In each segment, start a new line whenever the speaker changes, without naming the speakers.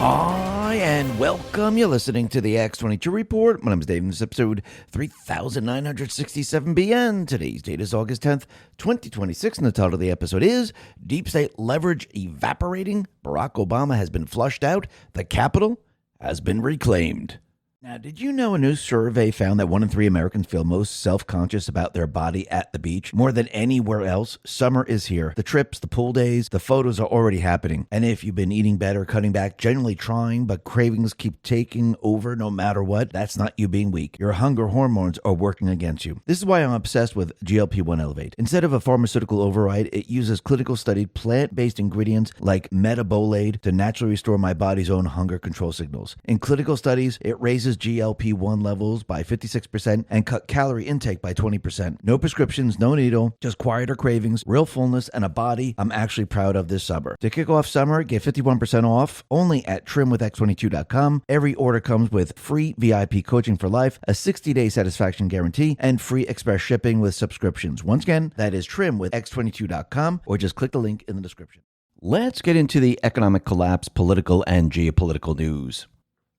Hi, and welcome. You're listening to the X22 Report. My name is Dave, and this is episode 3967BN. Today's date is August 10th, 2026, and the title of the episode is Deep State Leverage Evaporating. Barack Obama has been flushed out. The Capitol has been reclaimed. Now, did you know a new survey found that 1 in 3 Americans feel most self-conscious about their body at the beach? More than anywhere else, summer is here. The trips, the pool days, the photos are already happening. And if you've been eating better, cutting back, generally trying, but cravings keep taking over no matter what, that's not you being weak. Your hunger hormones are working against you. This is why I'm obsessed with GLP-1 Elevate. Instead of a pharmaceutical override, it uses clinical studied plant-based ingredients like metabolate to naturally restore my body's own hunger control signals. In clinical studies, it raises GLP-1 levels by 56% and cut calorie intake by 20%. No prescriptions, no needle, just quieter cravings, real fullness, and a body I'm actually proud of this summer. To kick off summer, get 51% off only at trimwithx22.com. Every order comes with free VIP coaching for life, a 60-day satisfaction guarantee, and free express shipping with subscriptions. Once again, that is trimwithx22.com, or just click the link in the description. Let's get into the economic collapse, political and geopolitical news.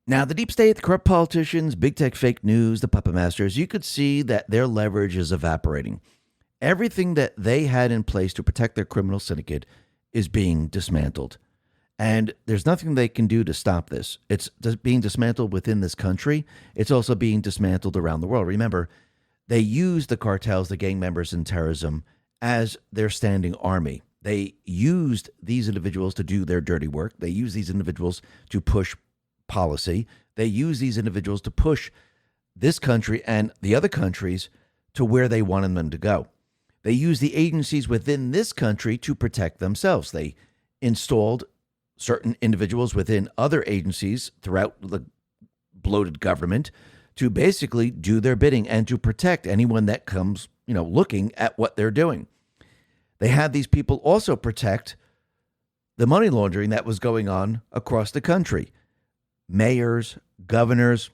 Now, the deep state, the corrupt politicians, big tech fake news, the puppet masters, you could see that their leverage is evaporating. Everything that they had in place to protect their criminal syndicate is being dismantled. And there's nothing they can do to stop this. It's being dismantled within this country. It's also being dismantled around the world. Remember, they use the cartels, the gang members, and terrorism as their standing army. They used these individuals to do their dirty work. They use these individuals to push policy. They use these individuals to push this country and the other countries to where they wanted them to go. They use the agencies within this country to protect themselves. They installed certain individuals within other agencies throughout the bloated government to basically do their bidding and to protect anyone that comes, looking at what they're doing. They had these people also protect the money laundering that was going on across the country. Mayors, governors,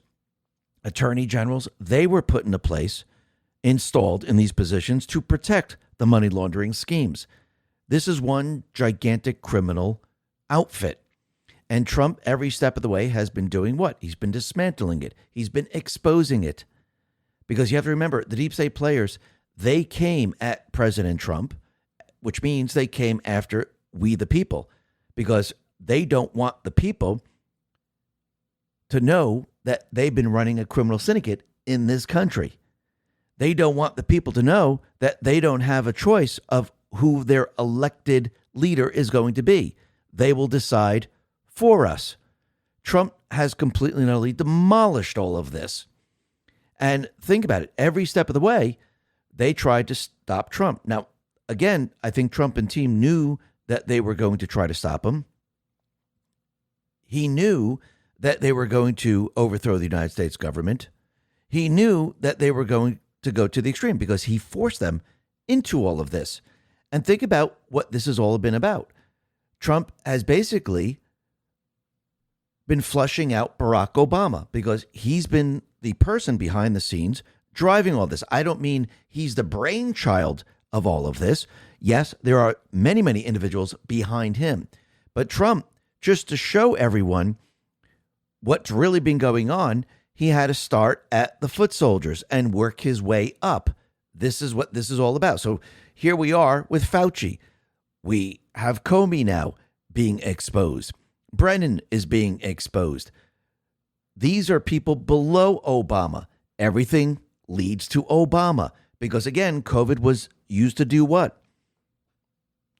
attorney generals, they were put into place, installed in these positions to protect the money laundering schemes. This is one gigantic criminal outfit. And Trump, every step of the way, has been doing what? He's been dismantling it. He's been exposing it. Because you have to remember, the deep state players, they came at President Trump, which means they came after we the people, because they don't want the people to know that they've been running a criminal syndicate in this country. They don't want the people to know that they don't have a choice of who their elected leader is going to be. They will decide for us. Trump has completely and utterly demolished all of this. And think about it. Every step of the way, they tried to stop Trump. Now, again, I think Trump and team knew that they were going to try to stop him. He knew that they were going to overthrow the United States government. He knew that they were going to go to the extreme because he forced them into all of this. And think about what this has all been about. Trump has basically been flushing out Barack Obama because he's been the person behind the scenes driving all this. I don't mean he's the brainchild of all of this. Yes, there are many, many individuals behind him. But Trump, just to show everyone what's really been going on, he had to start at the foot soldiers and work his way up. This is what this is all about. So here we are with Fauci. We have Comey now being exposed. Brennan is being exposed. These are people below Obama. Everything leads to Obama because, again, COVID was used to do what?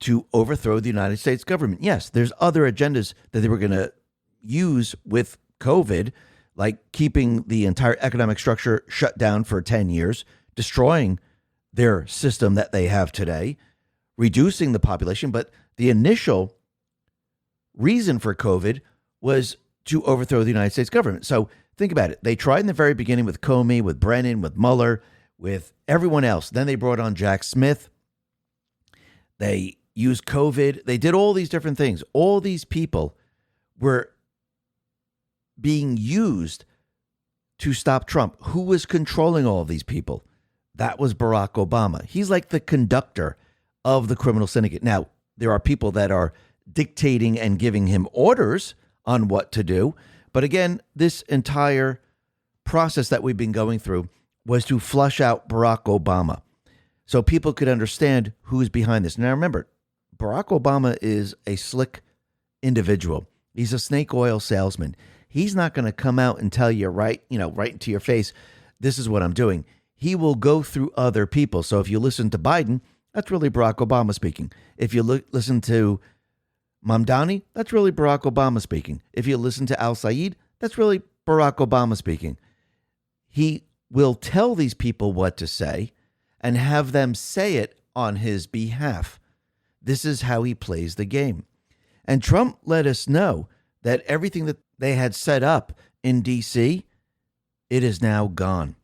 To overthrow the United States government. Yes, there's other agendas that they were going to use with COVID, like keeping the entire economic structure shut down for 10 years, destroying their system that they have today, reducing the population. But the initial reason for COVID was to overthrow the United States government. So think about it. They tried in the very beginning with Comey, with Brennan, with Mueller, with everyone else. Then they brought on Jack Smith. They used COVID. They did all these different things. All these people were being used to stop Trump. Who was controlling all of these people? That was Barack Obama. He's like the conductor of the criminal syndicate. Now, there are people that are dictating and giving him orders on what to do. But again, this entire process that we've been going through was to flush out Barack Obama so people could understand who's behind this. Now, remember, Barack Obama is a slick individual. He's a snake oil salesman. He's not going to come out and tell you right into your face, this is what I'm doing. He will go through other people. So if you listen to Biden, that's really Barack Obama speaking. If you listen to Mamdani, that's really Barack Obama speaking. If you listen to Al Sayed, that's really Barack Obama speaking. He will tell these people what to say and have them say it on his behalf. This is how he plays the game. And Trump let us know that everything that they had set up in D.C., it is now gone.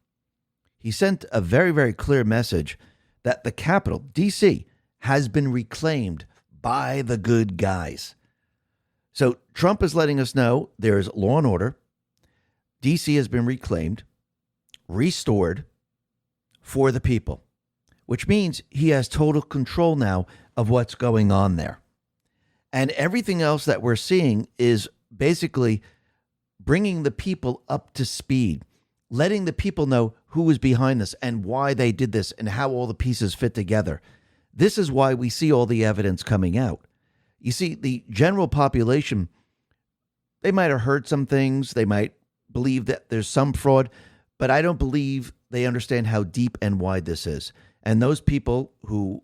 He sent a very, very clear message that the capital, D.C., has been reclaimed by the good guys. So Trump is letting us know there is law and order. D.C. has been reclaimed, restored for the people, which means he has total control now of what's going on there. And everything else that we're seeing is basically bringing the people up to speed, letting the people know who is behind this and why they did this and how all the pieces fit together. This is why we see all the evidence coming out. You see, the general population, they might have heard some things. They might believe that there's some fraud, but I don't believe they understand how deep and wide this is. And those people who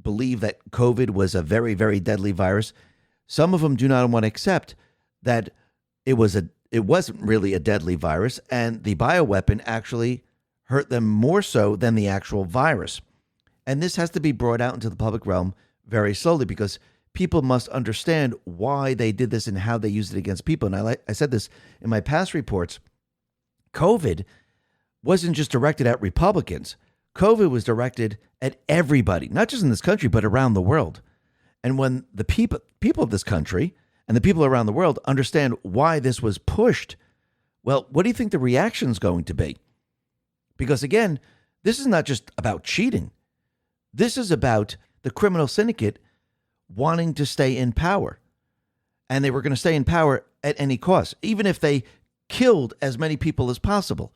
believe that COVID was a very, very deadly virus, some of them do not want to accept that it wasn't really a deadly virus, and the bioweapon actually hurt them more so than the actual virus. And this has to be brought out into the public realm very slowly because people must understand why they did this and how they used it against people. And I said this in my past reports. COVID wasn't just directed at Republicans. COVID was directed at everybody, not just in this country, but around the world. And when the people of this country and the people around the world understand why this was pushed, well, what do you think the reaction is going to be? Because again, this is not just about cheating. This is about the criminal syndicate wanting to stay in power. And they were going to stay in power at any cost, even if they killed as many people as possible.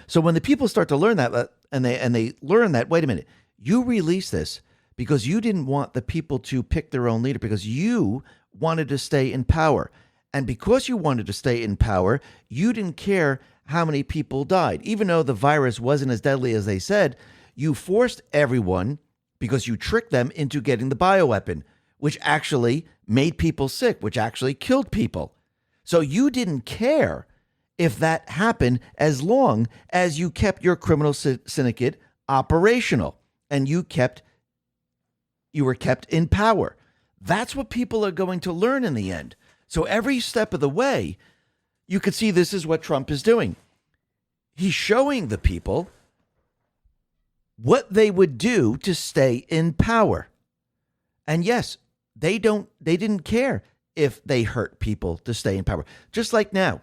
So when the people start to learn that, and they learn that, wait a minute, you release this because you didn't want the people to pick their own leader, because you wanted to stay in power. And because you wanted to stay in power, you didn't care how many people died. Even though the virus wasn't as deadly as they said, you forced everyone, because you tricked them into getting the bioweapon, which actually made people sick, which actually killed people. So you didn't care if that happened as long as you kept your criminal syndicate operational and you were kept in power. That's what people are going to learn in the end. So every step of the way, you could see this is what Trump is doing. He's showing the people what they would do to stay in power. And yes, they didn't care if they hurt people to stay in power. Just like now,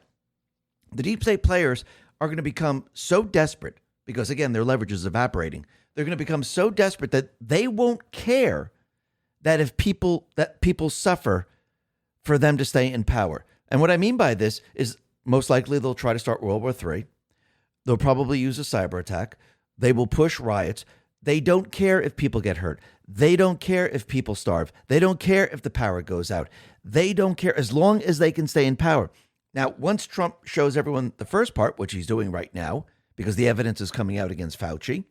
the deep state players are going to become so desperate because, again, their leverage is evaporating. They're going to become so desperate that they won't care that people suffer for them to stay in power. And what I mean by this is most likely they'll try to start World War III. They'll probably use a cyber attack. They will push riots. They don't care if people get hurt. They don't care if people starve. They don't care if the power goes out. They don't care as long as they can stay in power. Now, once Trump shows everyone the first part, which he's doing right now, because the evidence is coming out against Fauci,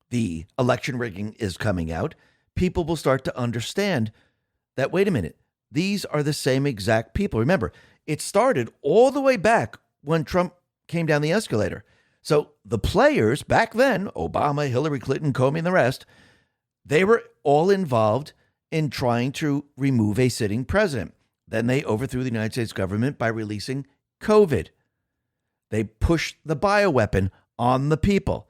the election rigging is coming out, people will start to understand that, wait a minute, these are the same exact people. Remember, it started all the way back when Trump came down the escalator. So the players back then, Obama, Hillary Clinton, Comey, and the rest, they were all involved in trying to remove a sitting president. Then they overthrew the United States government by releasing COVID. They pushed the bioweapon on the people.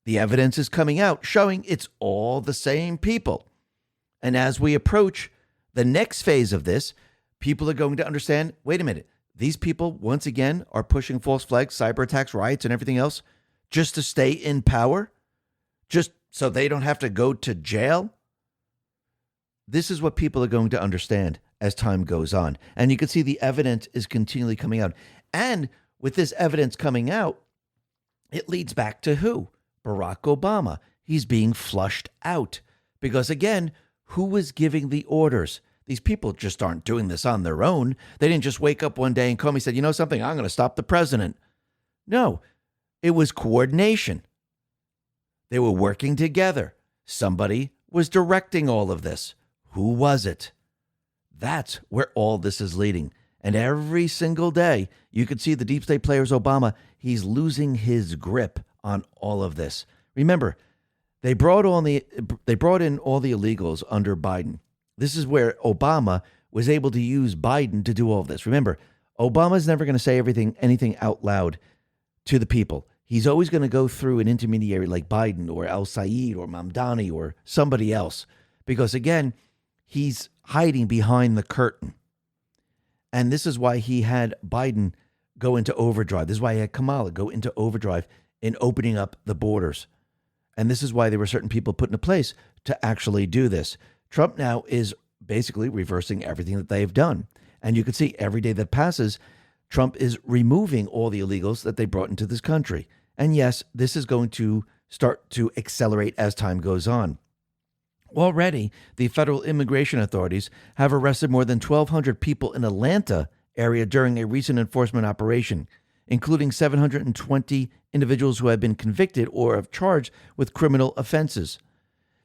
The evidence is coming out showing it's all the same people. And as we approach the next phase of this, people are going to understand, wait a minute, these people, once again, are pushing false flags, cyber attacks, riots, and everything else just to stay in power, just so they don't have to go to jail. This is what people are going to understand as time goes on. And you can see the evidence is continually coming out. And with this evidence coming out, it leads back to who? Barack Obama. He's being flushed out. Because again, who was giving the orders? These people just aren't doing this on their own. They didn't just wake up one day and Comey said, you know something, I'm going to stop the president. No, it was coordination. They were working together. Somebody was directing all of this. Who was it? That's where all this is leading. And every single day, you can see the deep state players, Obama, he's losing his grip on all of this. Remember, they brought in all the illegals under Biden. This is where Obama was able to use Biden to do all of this. Remember, Obama's never going to say anything out loud to the people. He's always going to go through an intermediary like Biden or Al Said or Mamdani or somebody else. Because again, he's hiding behind the curtain. And this is why he had Biden go into overdrive. This is why he had Kamala go into overdrive in opening up the borders. And this is why there were certain people put into place to actually do this. Trump now is basically reversing everything that they've done. And you can see every day that passes, Trump is removing all the illegals that they brought into this country. And yes, this is going to start to accelerate as time goes on. Already, the federal immigration authorities have arrested more than 1,200 people in Atlanta area during a recent enforcement operation, including 720 individuals who have been convicted or have charged with criminal offenses.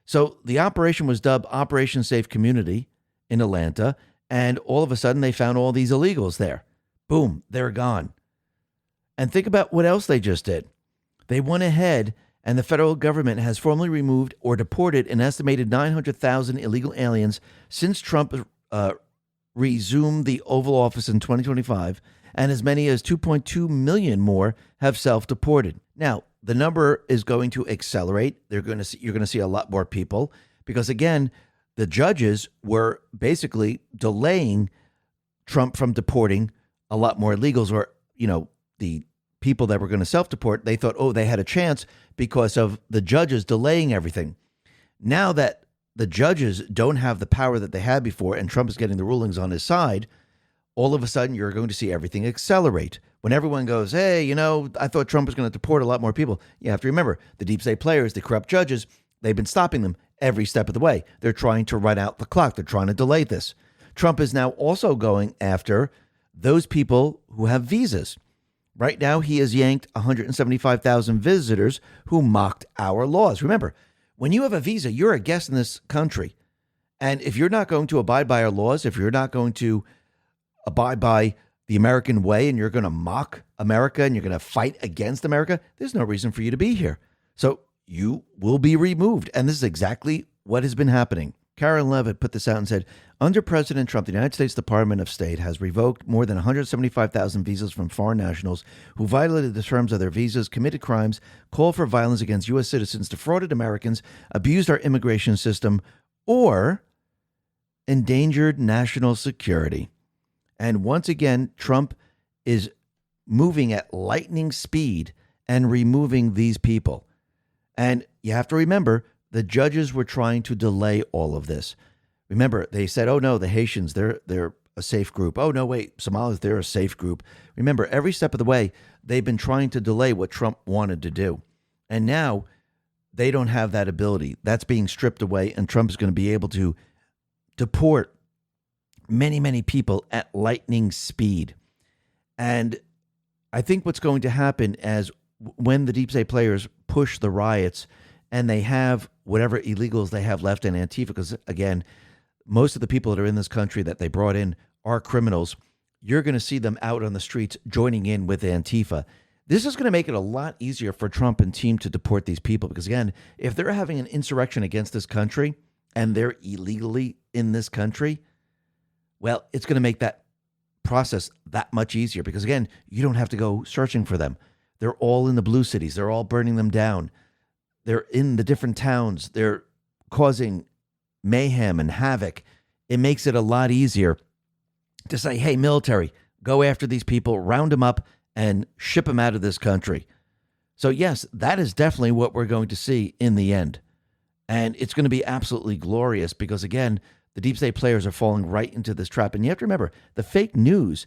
So the operation was dubbed Operation Safe Community in Atlanta, and all of a sudden they found all these illegals there. Boom, they're gone. And think about what else they just did. They went ahead and the federal government has formally removed or deported an estimated 900,000 illegal aliens since Trump resumed the Oval Office in 2025, and as many as 2.2 million more have self-deported. Now, the number is going to accelerate. You're going to see a lot more people because, again, the judges were basically delaying Trump from deporting a lot more illegals, or, the people that were going to self-deport. They thought, they had a chance because of the judges delaying everything. Now that the judges don't have the power that they had before and Trump is getting the rulings on his side, all of a sudden you're going to see everything accelerate. When everyone goes, hey, I thought Trump was going to deport a lot more people. You have to remember, the deep state players, the corrupt judges, they've been stopping them every step of the way. They're trying to run out the clock. They're trying to delay this. Trump is now also going after those people who have visas. Right now, he has yanked 175,000 visitors who mocked our laws. Remember, when you have a visa, you're a guest in this country. And if you're not going to abide by our laws, if you're not going to abide by the American way and you're going to mock America and you're going to fight against America, there's no reason for you to be here. So you will be removed. And this is exactly what has been happening. Karen Levitt put this out and said, under President Trump, the United States Department of State has revoked more than 175,000 visas from foreign nationals who violated the terms of their visas, committed crimes, called for violence against U.S. citizens, defrauded Americans, abused our immigration system, or endangered national security. And once again, Trump is moving at lightning speed and removing these people. And you have to remember, the judges were trying to delay all of this. Remember, they said, oh, no, the Haitians, they're a safe group. Oh, no, wait, Somalis, they're a safe group. Remember, every step of the way, they've been trying to delay what Trump wanted to do. And now they don't have that ability. That's being stripped away, and Trump is going to be able to deport many, many people at lightning speed. And I think what's going to happen as when the deep state players push the riots and they have whatever illegals they have left in Antifa, because, again, most of the people that are in this country that they brought in are criminals. You're going to see them out on the streets joining in with Antifa. This is going to make it a lot easier for Trump and team to deport these people because, again, if they're having an insurrection against this country and they're illegally in this country, well, it's going to make that process that much easier because, again, you don't have to go searching for them. They're all in the blue cities. They're all burning them down. They're in the different towns. They're causing mayhem and havoc. It makes it a lot easier to say, hey, military, go after these people, round them up, and ship them out of this country. So, yes, that is definitely what we're going to see in the end. And it's going to be absolutely glorious because, again, the deep state players are falling right into this trap. And you have to remember, the fake news,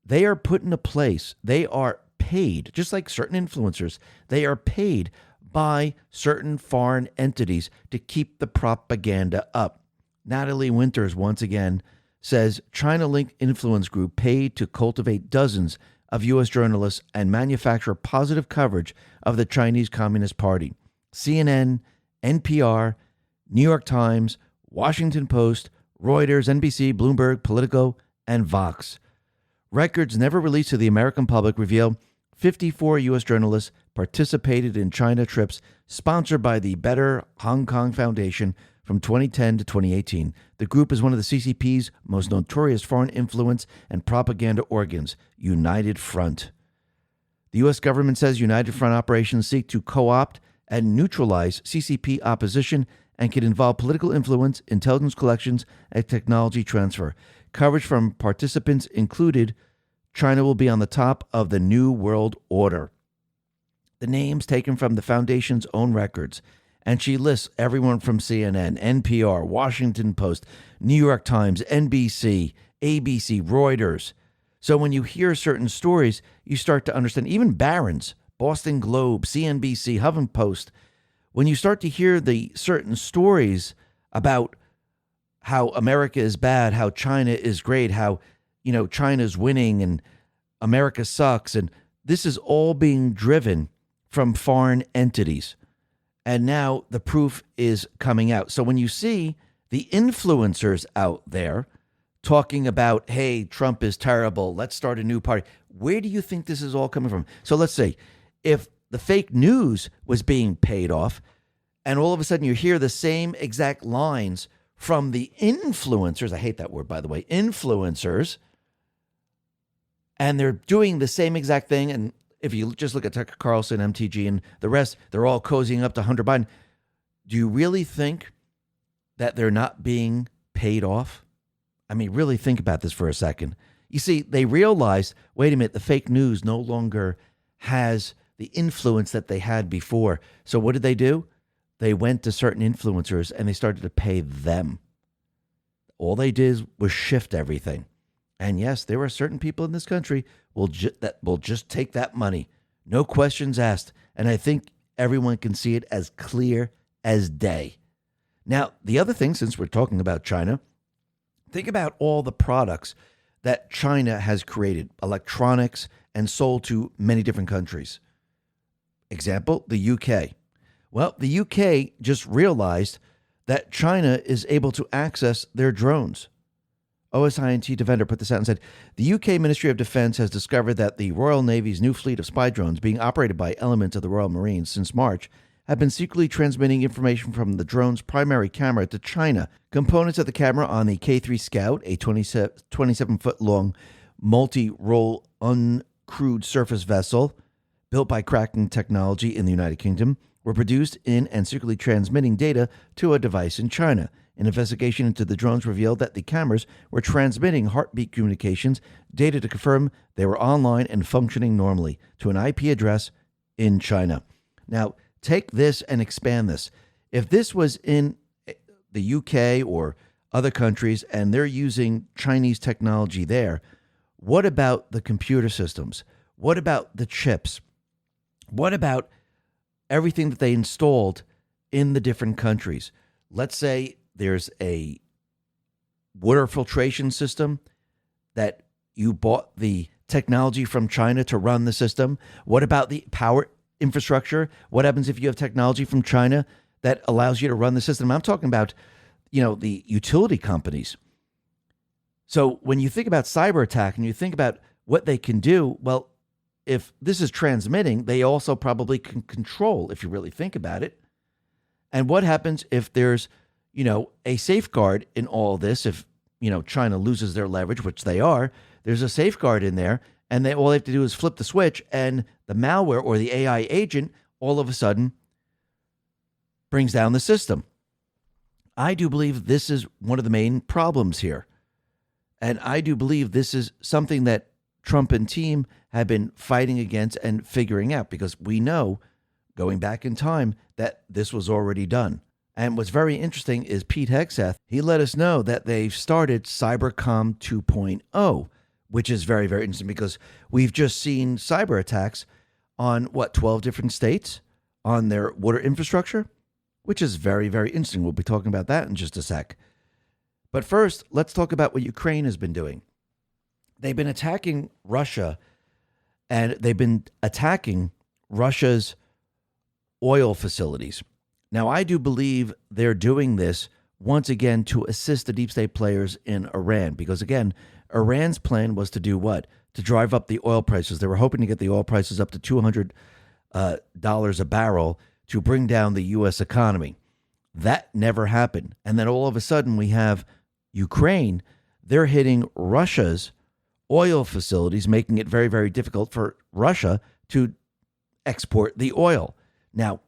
they are put in a place, they are paid, just like certain influencers, they are paid by certain foreign entities to keep the propaganda up. Natalie Winters, once again, says China-linked influence group paid to cultivate dozens of U.S. journalists and manufacture positive coverage of the Chinese Communist Party. CNN, NPR, New York Times, Washington Post, Reuters, NBC, Bloomberg, Politico, and Vox. Records never released to the American public reveal 54 U.S. journalists participated in China trips sponsored by the Better Hong Kong Foundation from 2010 to 2018. The group is one of the CCP's most notorious foreign influence and propaganda organs, United Front. The U.S. government says United Front operations seek to co-opt and neutralize CCP opposition and can involve political influence, intelligence collections, and technology transfer. Coverage from participants included China will be on the top of the New World Order. The names taken from the foundation's own records, and she lists everyone from CNN, NPR, Washington Post, New York Times, NBC, ABC, Reuters. So when you hear certain stories, you start to understand, even Barron's, Boston Globe, CNBC, Huffington Post, when you start to hear the certain stories about how America is bad, how China is great, how, China's winning and America sucks, and this is all being driven from foreign entities. And now the proof is coming out. So when you see the influencers out there talking about, hey, Trump is terrible, let's start a new party, where do you think this is all coming from? So let's say if the fake news was being paid off, and all of a sudden you hear the same exact lines from the influencers, I hate that word, by the way, influencers, and they're doing the same exact thing, and if you just look at Tucker Carlson, MTG, and the rest, they're all cozying up to Hunter Biden. Do you really think that they're not being paid off? I mean, really think about this for a second. You see, they realized, wait a minute, the fake news no longer has the influence that they had before. So what did they do? They went to certain influencers and they started to pay them. All they did was shift everything. And yes, there are certain people in this country that will just take that money. No questions asked. And I think everyone can see it as clear as day. Now, the other thing, since we're talking about China, think about all the products that China has created, electronics, and sold to many different countries. Example, the UK. Well, the UK just realized that China is able to access their drones. OSINT Defender put this out and said, the UK Ministry of Defense has discovered that the Royal Navy's new fleet of spy drones being operated by elements of the Royal Marines since March have been secretly transmitting information from the drone's primary camera to China. Components of the camera on the K-3 Scout, a 27-foot-long multi-role uncrewed surface vessel built by Kraken Technology in the United Kingdom, were produced in and secretly transmitting data to a device in China. An investigation into the drones revealed that the cameras were transmitting heartbeat communications, data to confirm they were online and functioning normally, to an IP address in China. Now, take this and expand this. If this was in the UK or other countries and they're using Chinese technology there, what about the computer systems? What about the chips? What about everything that they installed in the different countries? Let's say there's a water filtration system that you bought the technology from China to run the system. What about the power infrastructure? What happens if you have technology from China that allows you to run the system? I'm talking about, the utility companies. So when you think about cyber attack and you think about what they can do, well, if this is transmitting, they also probably can control, if you really think about it. And what happens if there's a safeguard in all this? If, China loses their leverage, which they are, there's a safeguard in there, and all they have to do is flip the switch, and the malware or the AI agent all of a sudden brings down the system. I do believe this is one of the main problems here. And I do believe this is something that Trump and team have been fighting against and figuring out, because we know, going back in time, that this was already done. And what's very interesting is Pete Hegseth, he let us know that they've started Cybercom 2.0, which is very, very interesting because we've just seen cyber attacks on 12 different states on their water infrastructure, which is very, very interesting. We'll be talking about that in just a sec. But first, let's talk about what Ukraine has been doing. They've been attacking Russia, and they've been attacking Russia's oil facilities. Now, I do believe they're doing this once again to assist the deep state players in Iran, because again, Iran's plan was to do what? To drive up the oil prices. They were hoping to get the oil prices up to $200 a barrel to bring down the U.S. economy. That never happened. And then all of a sudden we have Ukraine. They're hitting Russia's oil facilities, making it very, very difficult for Russia to export the oil. Now,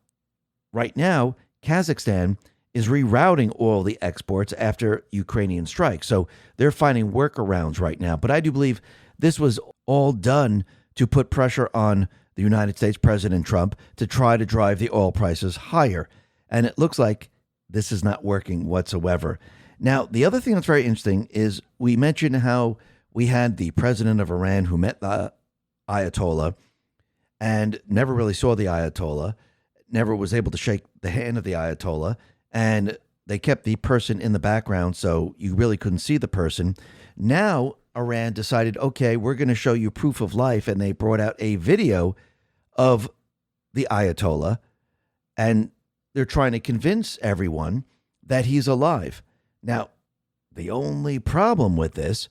right now, Kazakhstan is rerouting all the exports after Ukrainian strike. So they're finding workarounds right now. But I do believe this was all done to put pressure on the United States President Trump to try to drive the oil prices higher. And it looks like this is not working whatsoever. Now, the other thing that's very interesting is we mentioned how we had the president of Iran who met the Ayatollah and never really saw the Ayatollah, never was able to shake the hand of the Ayatollah, and they kept the person in the background so you really couldn't see the person. Now, Iran decided, okay, we're going to show you proof of life, and they brought out a video of the Ayatollah, and they're trying to convince everyone that he's alive. Now, the only problem with this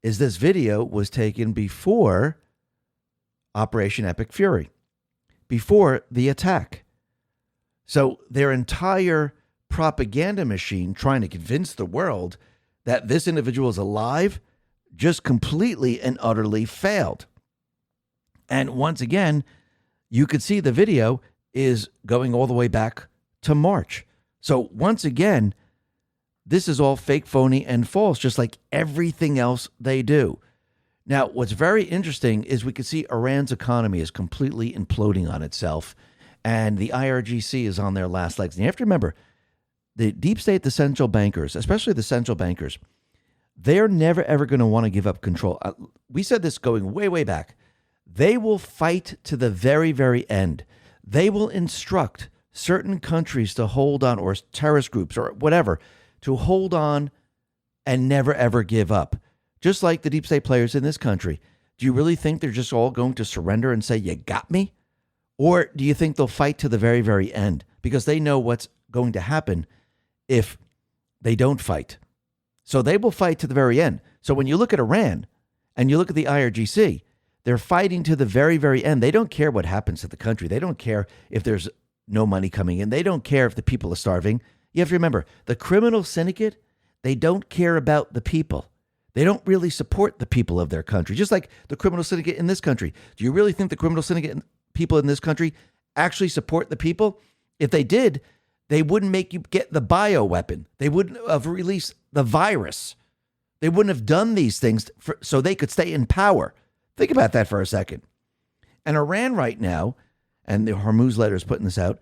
is this video was taken before Operation Epic Fury, before the attack. So their entire propaganda machine trying to convince the world that this individual is alive just completely and utterly failed. And once again, you could see the video is going all the way back to March. So once again, this is all fake, phony, and false, just like everything else they do. Now, what's very interesting is we can see Iran's economy is completely imploding on itself, and the IRGC is on their last legs. And you have to remember, the deep state, the central bankers, especially the central bankers, they're never, ever going to want to give up control. We said this going way, way back. They will fight to the very, very end. They will instruct certain countries to hold on, or terrorist groups or whatever, to hold on and never, ever give up. Just like the deep state players in this country. Do you really think they're just all going to surrender and say, you got me? Or do you think they'll fight to the very, very end? Because they know what's going to happen if they don't fight. So they will fight to the very end. So when you look at Iran and you look at the IRGC, they're fighting to the very, very end. They don't care what happens to the country. They don't care if there's no money coming in. They don't care if the people are starving. You have to remember, the criminal syndicate, they don't care about the people. They don't really support the people of their country, just like the criminal syndicate in this country. Do you really think the criminal syndicate people in this country actually support the people? If they did, they wouldn't make you get the bioweapon. They wouldn't have released the virus. They wouldn't have done these things so they could stay in power. Think about that for a second. And Iran right now, and the Hormuz letter is putting this out,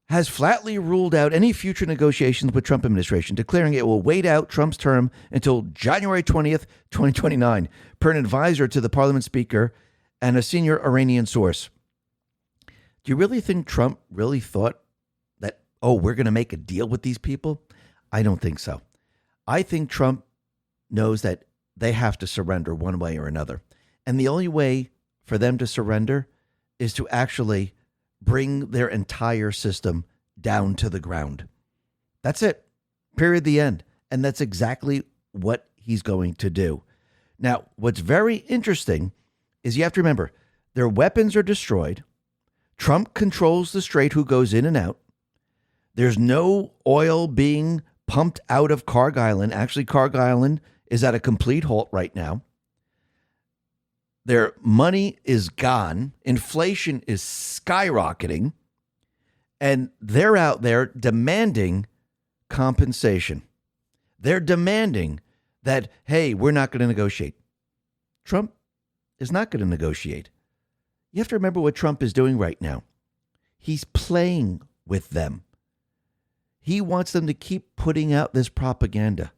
has flatly ruled out any future negotiations with Trump administration, declaring it will wait out Trump's term until January 20th, 2029, per an advisor to the parliament speaker and a senior Iranian source. Do you really think Trump really thought that, we're going to make a deal with these people? I don't think so. I think Trump knows that they have to surrender one way or another. And the only way for them to surrender is to actually bring their entire system down to the ground. That's it. Period. The end. And that's exactly what he's going to do. Now, what's very interesting is you have to remember, their weapons are destroyed. Trump controls the strait who goes in and out. There's no oil being pumped out of Karg Island. Actually, Karg Island is at a complete halt right now. Their money is gone. Inflation is skyrocketing. And they're out there demanding compensation. They're demanding that, hey, we're not going to negotiate. Trump is not going to negotiate. You have to remember what Trump is doing right now. He's playing with them. He wants them to keep putting out this propaganda.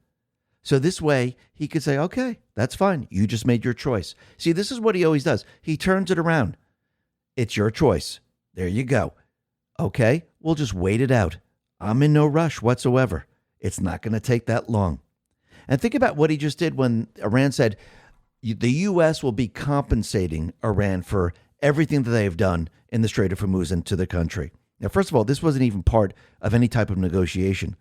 So this way, he could say, okay, that's fine. You just made your choice. See, this is what he always does. He turns it around. It's your choice. There you go. Okay, we'll just wait it out. I'm in no rush whatsoever. It's not going to take that long. And think about what he just did when Iran said the U.S. will be compensating Iran for everything that they have done in the Strait of Hormuz and to the country. Now, first of all, this wasn't even part of any type of negotiation.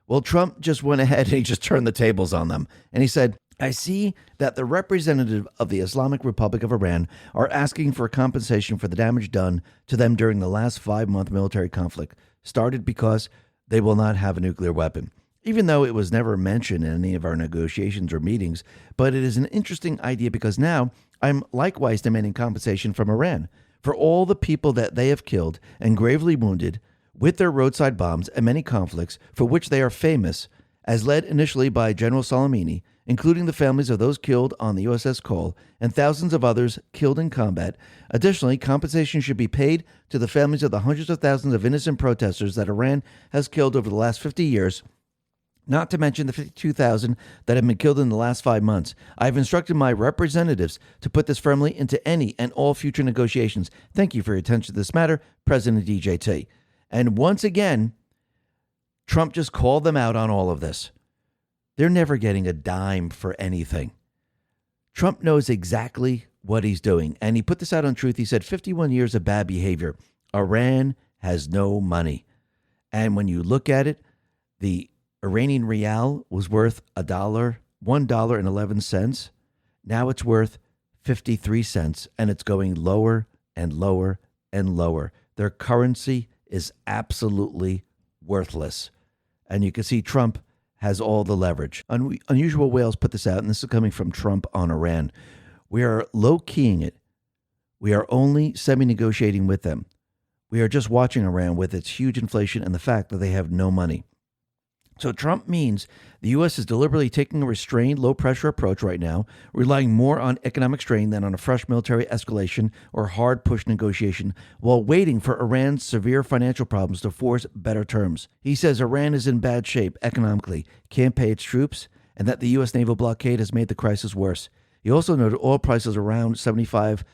Well, Trump just went ahead and he just turned the tables on them. And he said, I see that the representative of the Islamic Republic of Iran are asking for compensation for the damage done to them during the last 5-month military conflict, started because they will not have a nuclear weapon. Even though it was never mentioned in any of our negotiations or meetings, but it is an interesting idea because now I'm likewise demanding compensation from Iran for all the people that they have killed and gravely wounded with their roadside bombs and many conflicts for which they are famous, as led initially by General Soleimani, including the families of those killed on the USS Cole and thousands of others killed in combat. Additionally, compensation should be paid to the families of the hundreds of thousands of innocent protesters that Iran has killed over the last 50 years, not to mention the 52,000 that have been killed in the last 5 months. I have instructed my representatives to put this firmly into any and all future negotiations. Thank you for your attention to this matter, President DJT. And once again, Trump just called them out on all of this. They're never getting a dime for anything. Trump knows exactly what he's doing. And he put this out on Truth. He said 51 years of bad behavior. Iran has no money. And when you look at it, the Iranian rial was worth $1.11. Now it's worth 53 cents. And it's going lower and lower and lower. Their currency is absolutely worthless. And you can see Trump has all the leverage. Unusual Whales put this out, and this is coming from Trump on Iran. We are low-keying it. We are only semi-negotiating with them. We are just watching Iran with its huge inflation and the fact that they have no money. So Trump means the U.S. is deliberately taking a restrained, low-pressure approach right now, relying more on economic strain than on a fresh military escalation or hard-push negotiation, while waiting for Iran's severe financial problems to force better terms. He says Iran is in bad shape economically, can't pay its troops, and that the U.S. naval blockade has made the crisis worse. He also noted oil prices around $75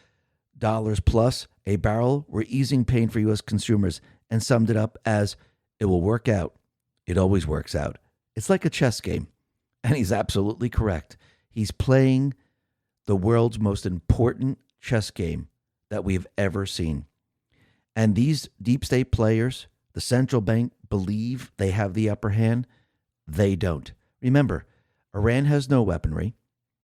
plus a barrel were easing pain for U.S. consumers, and summed it up as, it will work out. It always works out. It's like a chess game. And he's absolutely correct. He's playing the world's most important chess game that we've ever seen. And these deep state players, the central bank, believe they have the upper hand. They don't. Remember, Iran has no weaponry.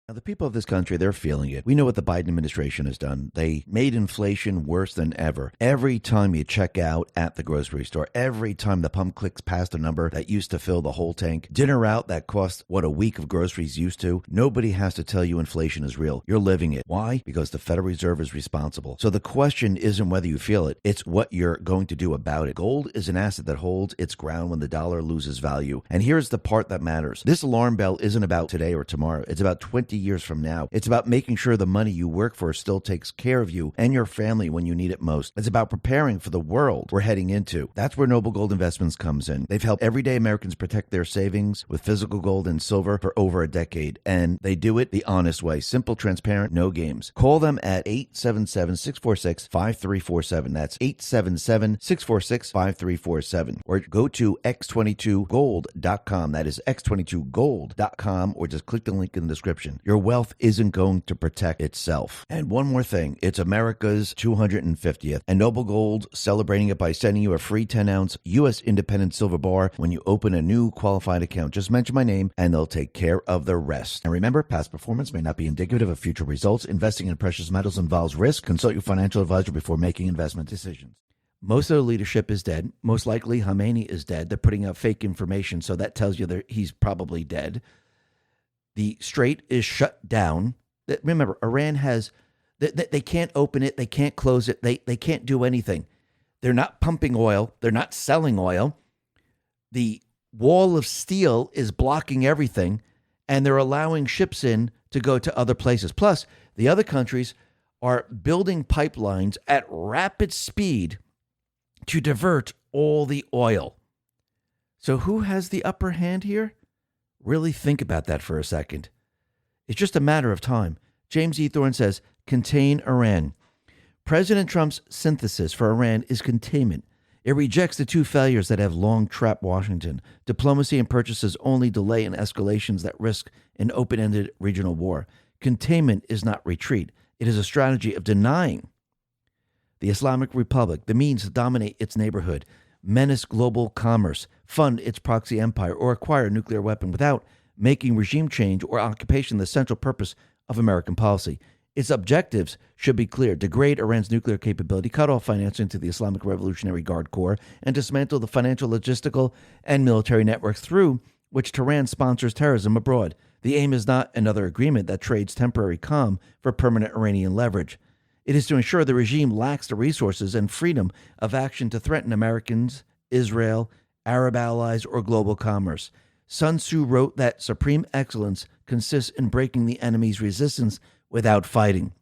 Now, the people of this country, they're feeling it. We know what the Biden administration has done. They made inflation worse than ever. Every time you check out at the grocery store, every time the pump clicks past a number that used to fill the whole tank, dinner out that cost what a week of groceries used to, nobody has to tell you inflation is real. You're living it. Why? Because the Federal Reserve is responsible. So the question isn't whether you feel it, it's what you're going to do about it. Gold is an asset that holds its ground when the dollar loses value. And here's the part that matters. This alarm bell isn't about today or tomorrow. It's about 20 years from now. It's about making sure the money you work for still takes care of you and your family when you need it most. It's about preparing for the world we're heading into. That's where Noble Gold Investments comes in. They've helped everyday Americans protect their savings with physical gold and silver for over a decade, and they do it the honest way. Simple, transparent, no games. Call them at 877-646-5347. That's 877-646-5347. Or go to X22Gold.com. That is X22Gold.com, or just click the link in the description. Your wealth isn't going to protect itself. And one more thing, it's America's 250th, and Noble Gold celebrating it by sending you a free 10-ounce U.S. independent silver bar when you open a new qualified account. Just mention my name and they'll take care of the rest. And remember, past performance may not be indicative of future results. Investing in precious metals involves risk. Consult your financial advisor before making investment decisions. Most of the leadership is dead. Most likely Khamenei is dead. They're putting out fake information, so that tells you that he's probably dead. The strait is shut down. Remember, Iran has, they can't open it. They can't close it. They can't do anything. They're not pumping oil. They're not selling oil. The wall of steel is blocking everything, and they're allowing ships in to go to other places. Plus, the other countries are building pipelines at rapid speed to divert all the oil. So who has the upper hand here? Really think about that for a second. It's just a matter of time. James E. Thorne says, contain Iran. President Trump's synthesis for Iran is containment. It rejects the two failures that have long trapped Washington. Diplomacy and purchases only delay and escalations that risk an open-ended regional war. Containment is not retreat. It is a strategy of denying the Islamic Republic the means to dominate its neighborhood, menace global commerce, fund its proxy empire, or acquire a nuclear weapon without making regime change or occupation the central purpose of American policy. Its objectives should be clear: degrade Iran's nuclear capability, cut off financing to the Islamic Revolutionary Guard Corps, and dismantle the financial, logistical, and military networks through which Tehran sponsors terrorism abroad. The aim is not another agreement that trades temporary calm for permanent Iranian leverage. It is to ensure the regime lacks the resources and freedom of action to threaten Americans, Israel, Arab allies, or global commerce. Sun Tzu wrote that supreme excellence consists in breaking the enemy's resistance without fighting.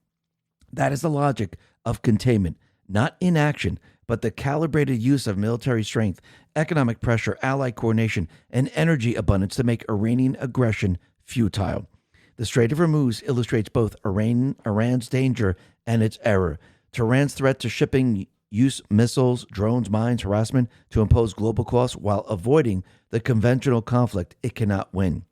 That is the logic of containment, not inaction, but the calibrated use of military strength, economic pressure, ally coordination, and energy abundance to make Iranian aggression futile. The Strait of Hormuz illustrates both Iran's danger and its error. Tehran's threat to shipping use missiles, drones, mines, harassment to impose global costs while avoiding the conventional conflict it cannot win.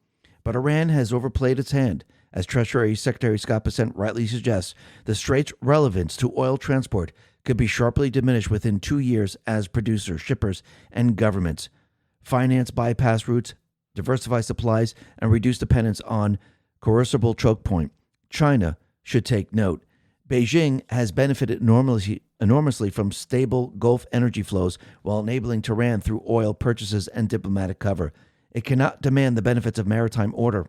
But Iran has overplayed its hand. As Treasury Secretary Scott Bessent rightly suggests, the strait's relevance to oil transport could be sharply diminished within 2 years as producers, shippers, and governments finance bypass routes, diversify supplies, and reduce dependence on coercible choke point. China should take note. Beijing has benefited enormously from stable Gulf energy flows while enabling Tehran through oil purchases and diplomatic cover. It cannot demand the benefits of maritime order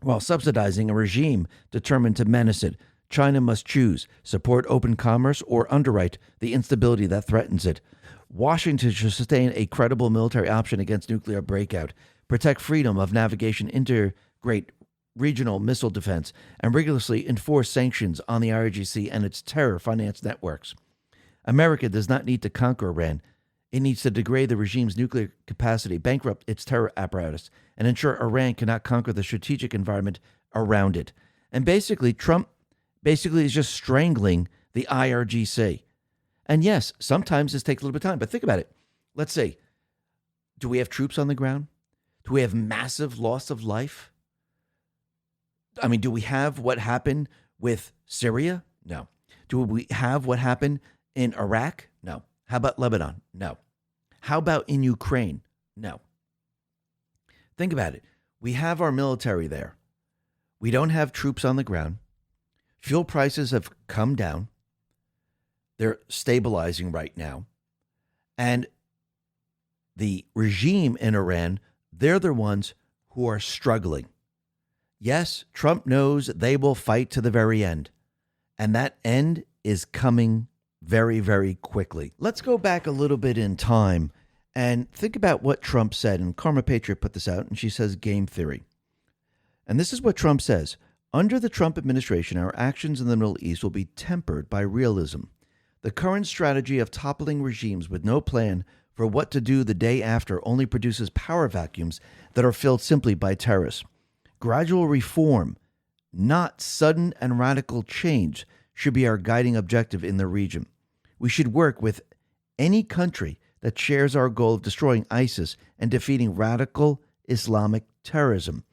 while subsidizing a regime determined to menace it. China must choose: support open commerce or underwrite the instability that threatens it. Washington should sustain a credible military option against nuclear breakout, protect freedom of navigation, integrate regional missile defense, and rigorously enforce sanctions on the IRGC and its terror-financed networks. America does not need to conquer Iran. It needs to degrade the regime's nuclear capacity, bankrupt its terror apparatus, and ensure Iran cannot conquer the strategic environment around it. And basically, Trump is just strangling the IRGC. And yes, sometimes this takes a little bit of time, but think about it. Let's see. Do we have troops on the ground? Do we have massive loss of life? I mean, do we have what happened with Syria? No. Do we have what happened in Iraq? No. How about Lebanon? No. How about in Ukraine? No. Think about it. We have our military there. We don't have troops on the ground. Fuel prices have come down. They're stabilizing right now. And the regime in Iran, they're the ones who are struggling. Yes, Trump knows they will fight to the very end. And that end is coming very, very quickly. Let's go back a little bit in time and think about what Trump said. And Karma Patriot put this out, and she says game theory. And this is what Trump says. Under the Trump administration, our actions in the Middle East will be tempered by realism. The current strategy of toppling regimes with no plan for what to do the day after only produces power vacuums that are filled simply by terrorists. Gradual reform, not sudden and radical change, should be our guiding objective in the region. We should work with any country that shares our goal of destroying ISIS and defeating radical Islamic terrorism.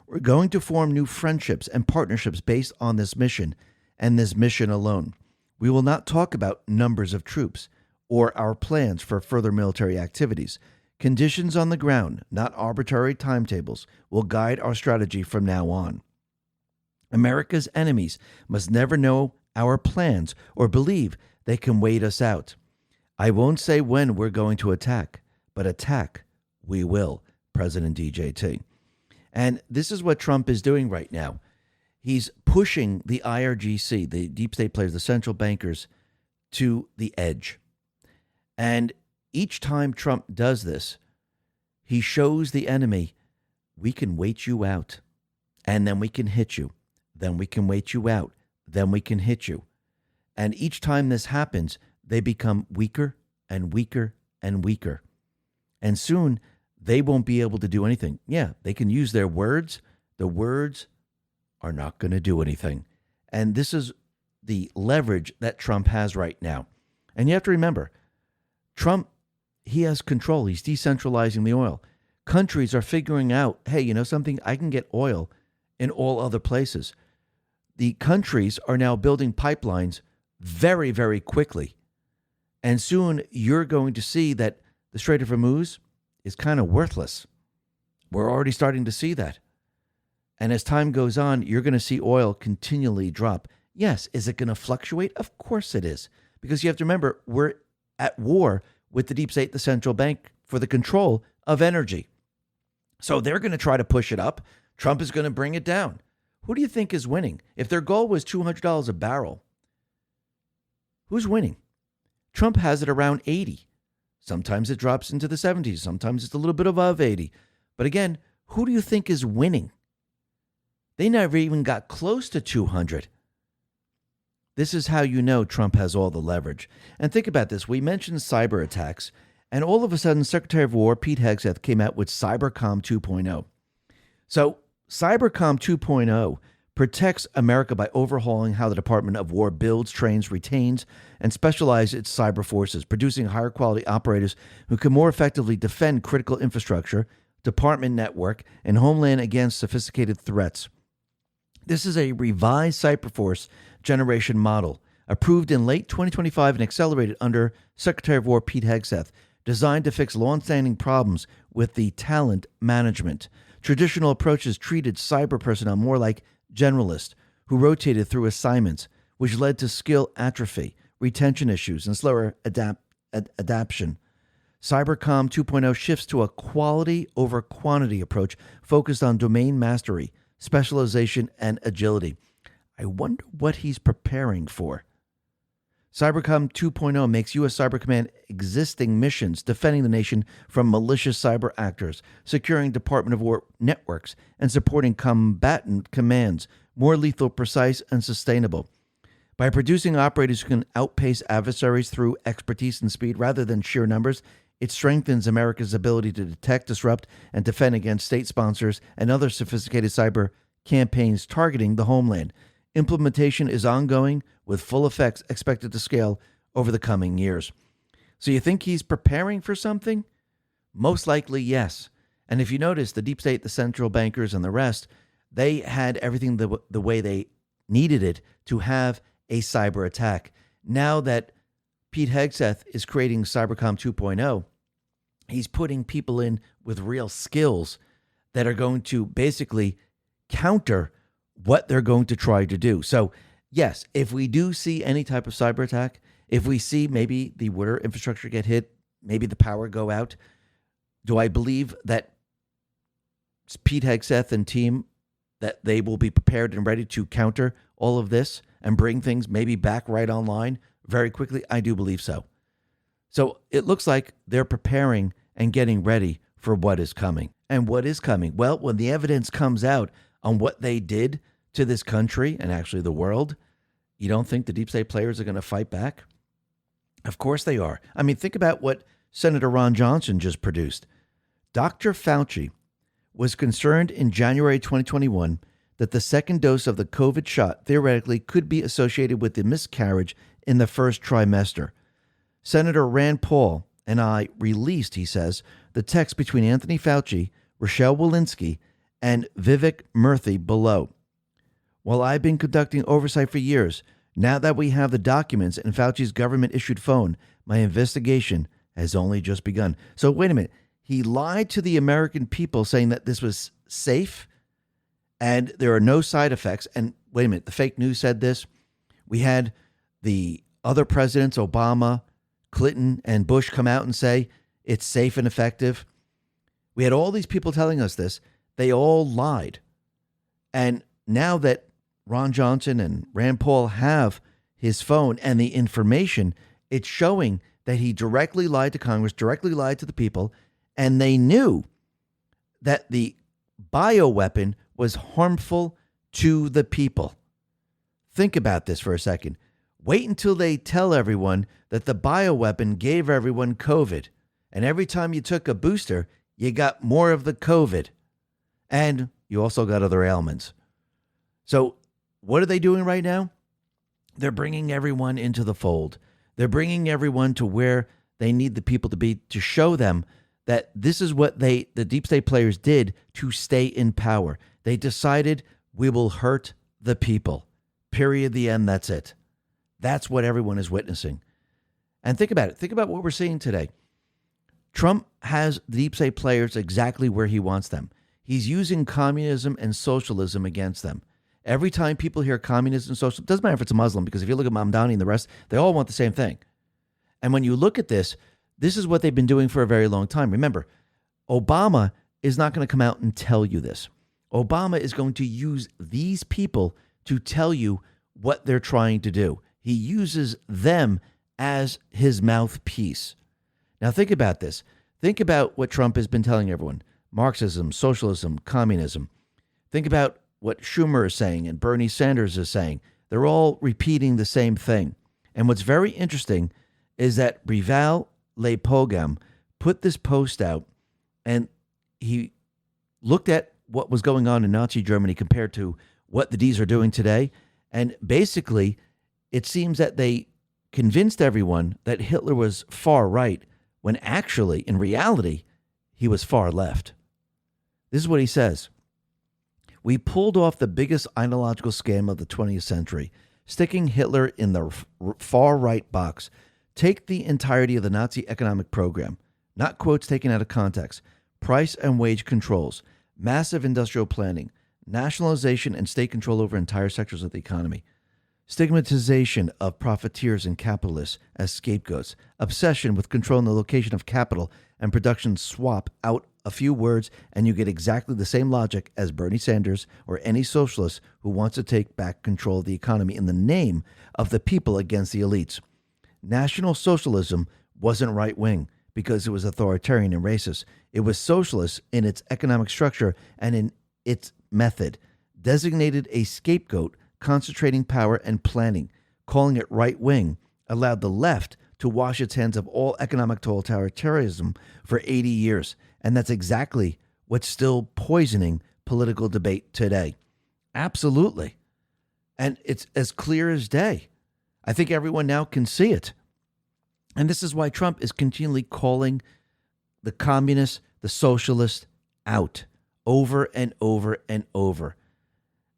We're going to form new friendships and partnerships based on this mission and this mission alone. We will not talk about numbers of troops or our plans for further military activities. Conditions on the ground, not arbitrary timetables, will guide our strategy from now on. America's enemies must never know our plans or believe they can wait us out. I won't say when we're going to attack, but attack we will, President DJT. And this is what Trump is doing right now. He's pushing the IRGC, the deep state players, the central bankers, to the edge. And each time Trump does this, he shows the enemy, we can wait you out, and then we can hit you. Then we can wait you out. Then we can hit you. And each time this happens, they become weaker and weaker and weaker. And soon, they won't be able to do anything. Yeah, they can use their words. The words are not going to do anything. And this is the leverage that Trump has right now. And you have to remember, Trump, he has control. He's decentralizing the oil. Countries are figuring out, hey, you know something? I can get oil in all other places. The countries are now building pipelines very, very quickly. And soon you're going to see that the Strait of Hormuz is kind of worthless. We're already starting to see that. And as time goes on, you're going to see oil continually drop. Yes, is it going to fluctuate? Of course it is. Because you have to remember, we're at war with the deep state, the central bank, for the control of energy. So they're going to try to push it up. Trump is going to bring it down. Who do you think is winning? If their goal was $200 a barrel, who's winning? Trump has it around 80. Sometimes it drops into the 70s. Sometimes it's a little bit above 80. But again, who do you think is winning? They never even got close to 200. This is how you know Trump has all the leverage. And think about this. We mentioned cyber attacks, and all of a sudden, Secretary of War Pete Hegseth came out with Cybercom 2.0. So Cybercom 2.0 protects America by overhauling how the Department of War builds, trains, retains, and specializes its cyber forces, producing higher quality operators who can more effectively defend critical infrastructure, department network, and homeland against sophisticated threats. This is a revised Cyberforce generation model, approved in late 2025 and accelerated under Secretary of War Pete Hegseth, designed to fix longstanding problems with the talent management. Traditional approaches treated cyber personnel more like generalists who rotated through assignments, which led to skill atrophy, retention issues, and slower adaptation. Cybercom 2.0 shifts to a quality over quantity approach focused on domain mastery, specialization, and agility. I wonder what he's preparing for. Cybercom 2.0 makes U.S. Cyber Command existing missions defending the nation from malicious cyber actors, securing Department of War networks, and supporting combatant commands more lethal, precise, and sustainable. By producing operators who can outpace adversaries through expertise and speed rather than sheer numbers, it strengthens America's ability to detect, disrupt, and defend against state sponsors and other sophisticated cyber campaigns targeting the homeland. Implementation is ongoing, with full effects expected to scale over the coming years. So you think he's preparing for something? Most likely, yes. And if you notice, the deep state, the central bankers, and the rest, they had everything the way they needed it to have a cyber attack. Now that Pete Hegseth is creating Cybercom 2.0, he's putting people in with real skills that are going to basically counter what they're going to try to do. So, yes, if we do see any type of cyber attack, if we see maybe the water infrastructure get hit, maybe the power go out, do I believe that Pete Hegseth and team, that they will be prepared and ready to counter all of this and bring things maybe back right online very quickly? I do believe so. So it looks like they're preparing and getting ready for what is coming. And what is coming? Well, when the evidence comes out on what they did to this country and actually the world, you don't think the deep state players are going to fight back? Of course they are. I mean, think about what Senator Ron Johnson just produced. Dr. Fauci was concerned in January 2021 that the second dose of the COVID shot theoretically could be associated with the miscarriage in the first trimester. Senator Rand Paul and I released, he says, the text between Anthony Fauci, Rochelle Walensky, and Vivek Murthy below. While I've been conducting oversight for years, now that we have the documents and Fauci's government-issued phone, my investigation has only just begun. So wait a minute. He lied to the American people saying that this was safe and there are no side effects. And wait a minute, the fake news said this. We had the other presidents, Obama, Clinton, and Bush, come out and say it's safe and effective. We had all these people telling us this. They all lied. And now that Ron Johnson and Rand Paul have his phone and the information, it's showing that he directly lied to Congress, directly lied to the people, and they knew that the bioweapon was harmful to the people. Think about this for a second. Wait until they tell everyone that the bioweapon gave everyone COVID, and every time you took a booster, You got more of the COVID, and you also got other ailments. So what are they doing right now? They're bringing everyone into the fold. They're bringing everyone to where they need the people to be, to show them that this is what the deep state players did to stay in power. They decided we will hurt the people. Period. The end. That's it. That's what everyone is witnessing. And think about it. Think about what we're seeing today. Trump has the deep state players exactly where he wants them. He's using communism and socialism against them. Every time people hear communism and socialism, it doesn't matter if it's a Muslim, because if you look at Mamdani and the rest, they all want the same thing. And when you look at this, this is what they've been doing for a very long time. Remember, Obama is not going to come out and tell you this. Obama is going to use these people to tell you what they're trying to do. He uses them as his mouthpiece. Now think about this. Think about what Trump has been telling everyone. Marxism, socialism, communism. Think about what Schumer is saying and Bernie Sanders is saying. They're all repeating the same thing. And what's very interesting is that Rival Lepogam put this post out, and he looked at what was going on in Nazi Germany compared to what the D's are doing today. And basically, it seems that they convinced everyone that Hitler was far right, when actually, in reality, he was far left. This is what he says. We pulled off the biggest ideological scam of the 20th century, sticking Hitler in the far right box. Take the entirety of the Nazi economic program, not quotes taken out of context, price and wage controls, massive industrial planning, nationalization and state control over entire sectors of the economy, stigmatization of profiteers and capitalists as scapegoats, obsession with controlling the location of capital and production. Swap out a few words and you get exactly the same logic as Bernie Sanders or any socialist who wants to take back control of the economy in the name of the people against the elites. National socialism wasn't right-wing because it was authoritarian and racist. It was socialist in its economic structure and in its method, designated a scapegoat, concentrating power and planning. Calling it right-wing allowed the left to wash its hands of all economic totalitarianism for 80 years. And that's exactly what's still poisoning political debate today. Absolutely. And it's as clear as day. I think everyone now can see it. And this is why Trump is continually calling the communists, the socialists out over and over and over.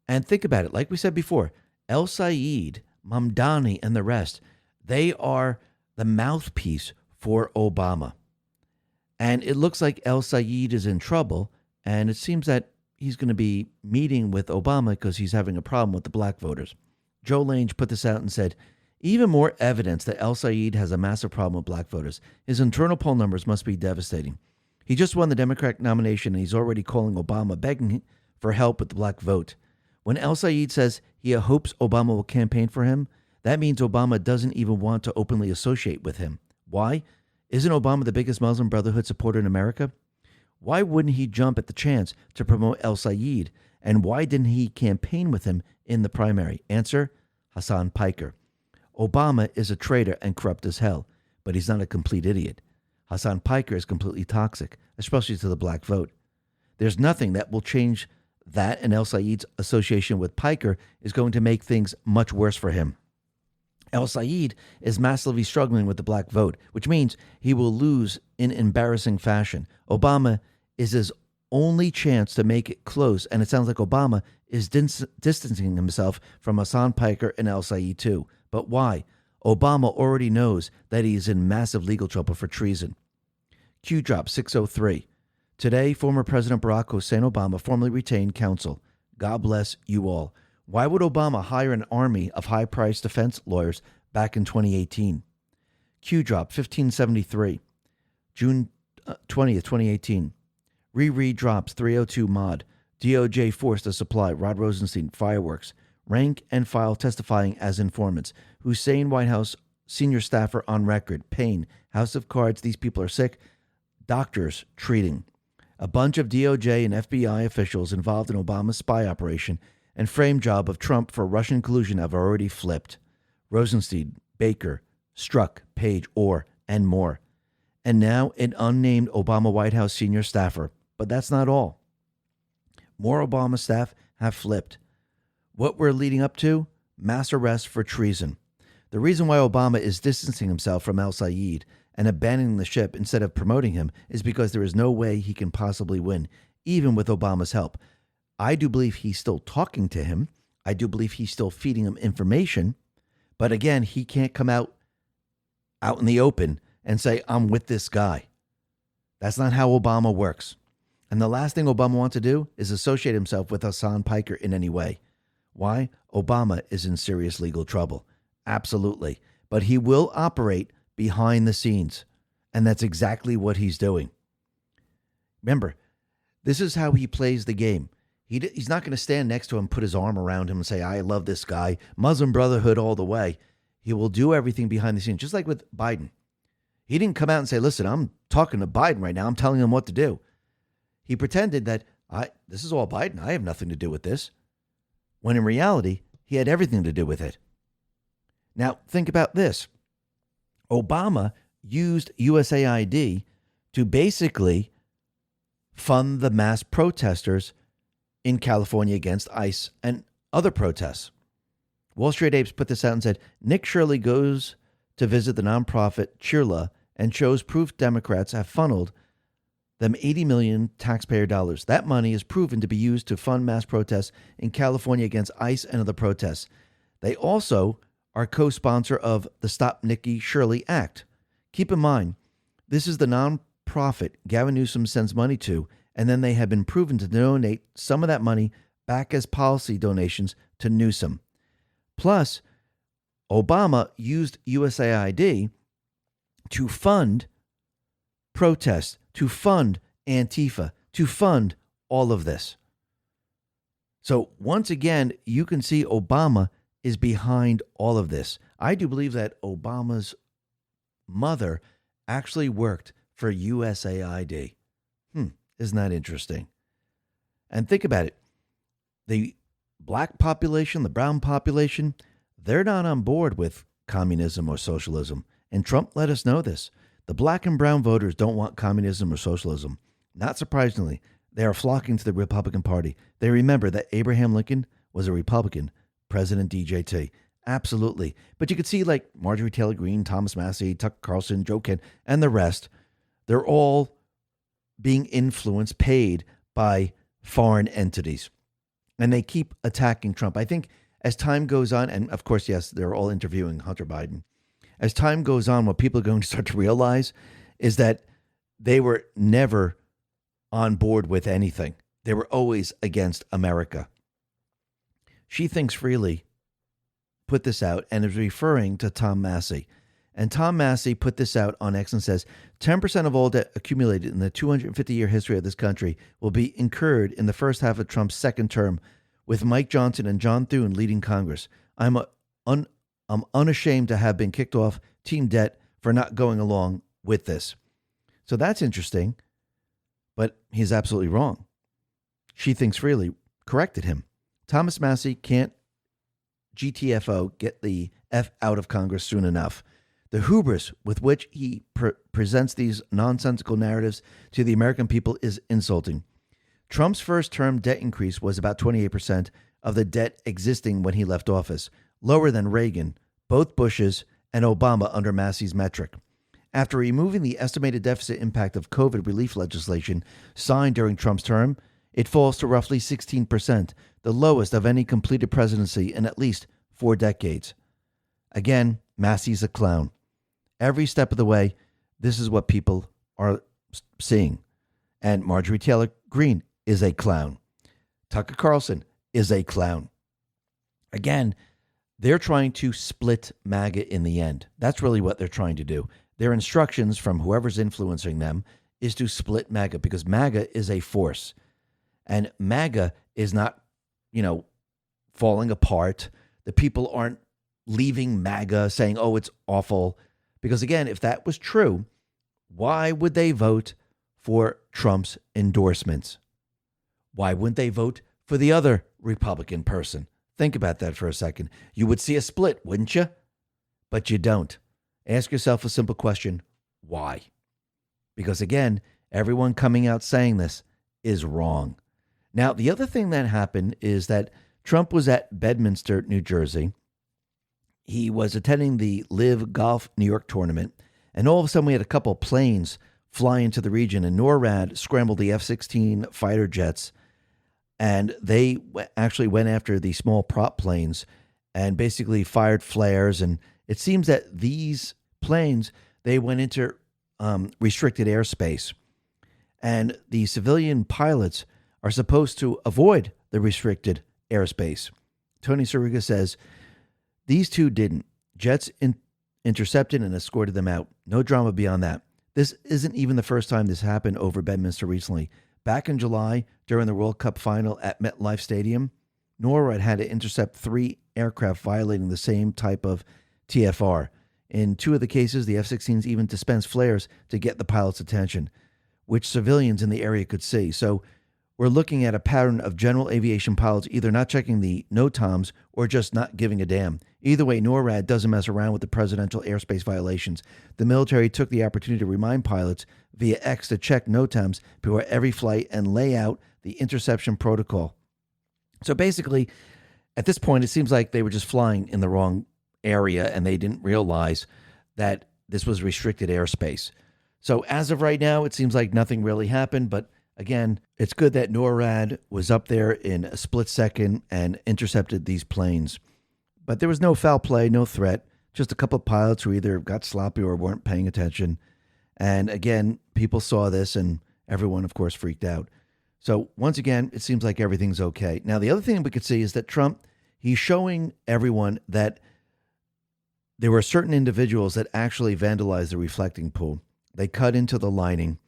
And think about it. Like we said before, El Sayed, Mamdani, and the rest, they are the mouthpiece for Obama. And it looks like El Sayed is in trouble. And it seems that he's going to be meeting with Obama because he's having a problem with the black voters. Joe Lange put this out and said, even more evidence that El Sayed has a massive problem with black voters. His internal poll numbers must be devastating. He just won the Democratic nomination and he's already calling Obama, begging for help with the black vote. When El Sayed says he hopes Obama will campaign for him, that means Obama doesn't even want to openly associate with him. Why? Isn't Obama the biggest Muslim Brotherhood supporter in America? Why wouldn't he jump at the chance to promote El Sayed? And why didn't he campaign with him in the primary? Answer, Hassan Piker. Obama is a traitor and corrupt as hell, but he's not a complete idiot. Hassan Piker is completely toxic, especially to the black vote. There's nothing that will change that, and El Sayed's association with Piker is going to make things much worse for him. El Sayed is massively struggling with the black vote, which means he will lose in embarrassing fashion. Obama is his only chance to make it close, and it sounds like Obama is distancing himself from Hassan Piker and El Sayed too. But why? Obama already knows that he is in massive legal trouble for treason. Q drop 603. Today, former President Barack Hussein Obama formally retained counsel. God bless you all. Why would Obama hire an army of high-priced defense lawyers back in 2018? Q drop 1573. June 20th, 2018. Reread drops 302 mod. DOJ forced to supply Rod Rosenstein fireworks. Rank and file testifying as informants. Hussein White House senior staffer on record. Payne, House of Cards, these people are sick. Doctors treating. A bunch of DOJ and FBI officials involved in Obama's spy operation and frame job of Trump for Russian collusion have already flipped. Rosenstein, Baker, Strzok, Page, Orr, and more. and now an unnamed Obama White House senior staffer. But that's not all. More Obama staff have flipped. What we're leading up to? Mass arrest for treason. The reason why Obama is distancing himself from al-Sayed and abandoning the ship instead of promoting him is because there is no way he can possibly win, even with Obama's help. I do believe he's still talking to him. I do believe he's still feeding him information. But again, he can't come out in the open and say, I'm with this guy. That's not how Obama works. And the last thing Obama wants to do is associate himself with Hassan Piker in any way. Why? Obama is in serious legal trouble. Absolutely. But he will operate behind the scenes. And that's exactly what he's doing. Remember, this is how he plays the game. He's not going to stand next to him, put his arm around him and say, I love this guy, Muslim Brotherhood all the way. He will do everything behind the scenes, just like with Biden. He didn't come out and say, listen, I'm talking to Biden right now. I'm telling him what to do. He pretended that this is all Biden. I have nothing to do with this. When in reality, he had everything to do with it. Now, think about this. Obama used USAID to basically fund the mass protesters in California against ICE and other protests. Wall Street Apes put this out and said, Nick Shirley goes to visit the nonprofit Chirla and shows proof Democrats have funneled them 80 million taxpayer dollars. That money is proven to be used to fund mass protests in California against ICE and other protests. They also are co-sponsor of the Stop Nikki Shirley Act. Keep in mind, this is the nonprofit Gavin Newsom sends money to, and then they have been proven to donate some of that money back as policy donations to Newsom. Plus, Obama used USAID to fund protests, to fund Antifa, to fund all of this. So once again, you can see Obama is behind all of this. I do believe that Obama's mother actually worked for USAID. Isn't that interesting? And think about it. The black population, the brown population, they're not on board with communism or socialism. And Trump let us know this. The black and brown voters don't want communism or socialism. Not surprisingly, they are flocking to the Republican Party. They remember that Abraham Lincoln was a Republican, President DJT. Absolutely. But you could see like Marjorie Taylor Greene, Thomas Massie, Tucker Carlson, Joe Kent, and the rest, they're all being influenced, paid by foreign entities. And they keep attacking Trump. I think as time goes on, and of course, yes, they're all interviewing Hunter Biden. As time goes on, what people are going to start to realize is that they were never on board with anything. They were always against America. She Thinks Freely put this out and is referring to Tom Massey. And Tom Massey put this out on X and says, 10% of all debt accumulated in the 250-year history of this country will be incurred in the first half of Trump's second term, with Mike Johnson and John Thune leading Congress. I'm unashamed to have been kicked off team debt for not going along with this. So that's interesting, but he's absolutely wrong. She Thinks Freely corrected him. Thomas Massey can't GTFO, get the F out of Congress soon enough. The hubris with which he presents these nonsensical narratives to the American people is insulting. Trump's first-term debt increase was about 28% of the debt existing when he left office, lower than Reagan, both Bushes, and Obama under Massey's metric. After removing the estimated deficit impact of COVID relief legislation signed during Trump's term, it falls to roughly 16%, the lowest of any completed presidency in at least 4 decades. Again, Massey's a clown. Every step of the way, this is what people are seeing. And Marjorie Taylor Greene is a clown. Tucker Carlson is a clown. Again, they're trying to split MAGA in the end. That's really what they're trying to do. Their instructions from whoever's influencing them is to split MAGA, because MAGA is a force. And MAGA is not, falling apart. The people aren't leaving MAGA saying, oh, it's awful. Because again, if that was true, why would they vote for Trump's endorsements? Why wouldn't they vote for the other Republican person? Think about that for a second. You would see a split, wouldn't you? But you don't. Ask yourself a simple question. Why? Because again, everyone coming out saying this is wrong. Now, the other thing that happened is that Trump was at Bedminster, New Jersey. He was attending the Live Golf New York tournament, and all of a sudden we had a couple of planes fly into the region, and NORAD scrambled the F-16 fighter jets, and they actually went after the small prop planes and basically fired flares. And it seems that these planes, they went into restricted airspace, and the civilian pilots are supposed to avoid the restricted airspace. Tony Sirica says these two didn't. Jets intercepted and escorted them out. No drama beyond that. This isn't even the first time this happened over Bedminster recently. Back in July, during the World Cup final at MetLife Stadium, NORAD had to intercept 3 aircraft violating the same type of TFR. In 2 of the cases, the F-16s even dispensed flares to get the pilot's attention, which civilians in the area could see. So we're looking at a pattern of general aviation pilots either not checking the NOTAMs or just not giving a damn. Either way, NORAD doesn't mess around with the presidential airspace violations. The military took the opportunity to remind pilots via X to check NOTAMs before every flight and lay out the interception protocol. So basically, at this point, it seems like they were just flying in the wrong area and they didn't realize that this was restricted airspace. So as of right now, it seems like nothing really happened, but again, it's good that NORAD was up there in a split second and intercepted these planes. But there was no foul play, no threat, just a couple of pilots who either got sloppy or weren't paying attention. And again, people saw this and everyone, of course, freaked out. So once again, it seems like everything's okay. Now, the other thing we could see is that Trump, he's showing everyone that there were certain individuals that actually vandalized the reflecting pool. They cut into the lining,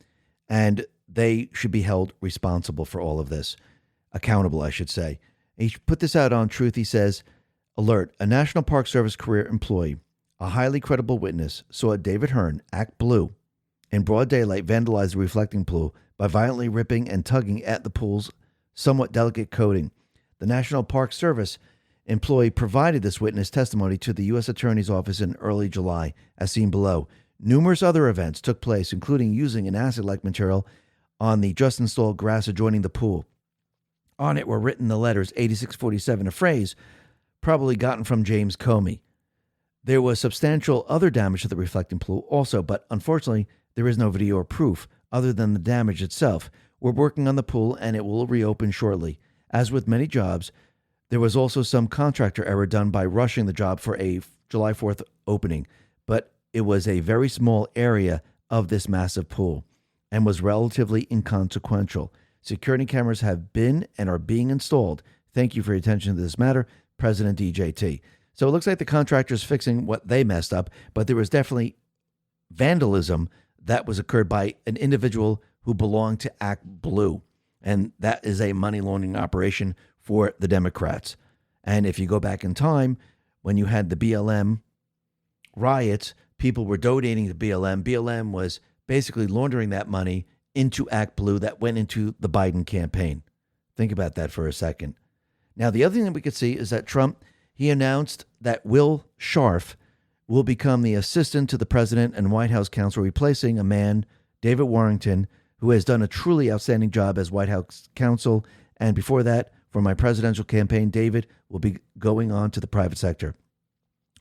and they should be held responsible for all of this. Accountable, I should say. He put this out on Truth. He says, alert, a National Park Service career employee, a highly credible witness, saw David Hearn, act blue, in broad daylight vandalize the reflecting pool by violently ripping and tugging at the pool's somewhat delicate coating. The National Park Service employee provided this witness testimony to the U.S. Attorney's Office in early July, as seen below. Numerous other events took place, including using an acid-like material on the just installed grass adjoining the pool. On it were written the letters 8647, a phrase probably gotten from James Comey. There was substantial other damage to the reflecting pool also, but unfortunately, there is no video or proof other than the damage itself. We're working on the pool and it will reopen shortly. As with many jobs, there was also some contractor error done by rushing the job for a July 4th opening, but it was a very small area of this massive pool and was relatively inconsequential. Security cameras have been and are being installed. Thank you for your attention to this matter, President DJT. So it looks like the contractor's fixing what they messed up, but there was definitely vandalism that was occurred by an individual who belonged to Act Blue. And that is a money laundering operation for the Democrats. And if you go back in time, when you had the BLM riots, people were donating to BLM. BLM was basically laundering that money into Act Blue that went into the Biden campaign. Think about that for a second. Now, the other thing that we could see is that Trump, he announced that Will Scharf will become the assistant to the president and White House counsel, replacing a man, David Warrington, who has done a truly outstanding job as White House counsel. And before that, for my presidential campaign, David will be going on to the private sector.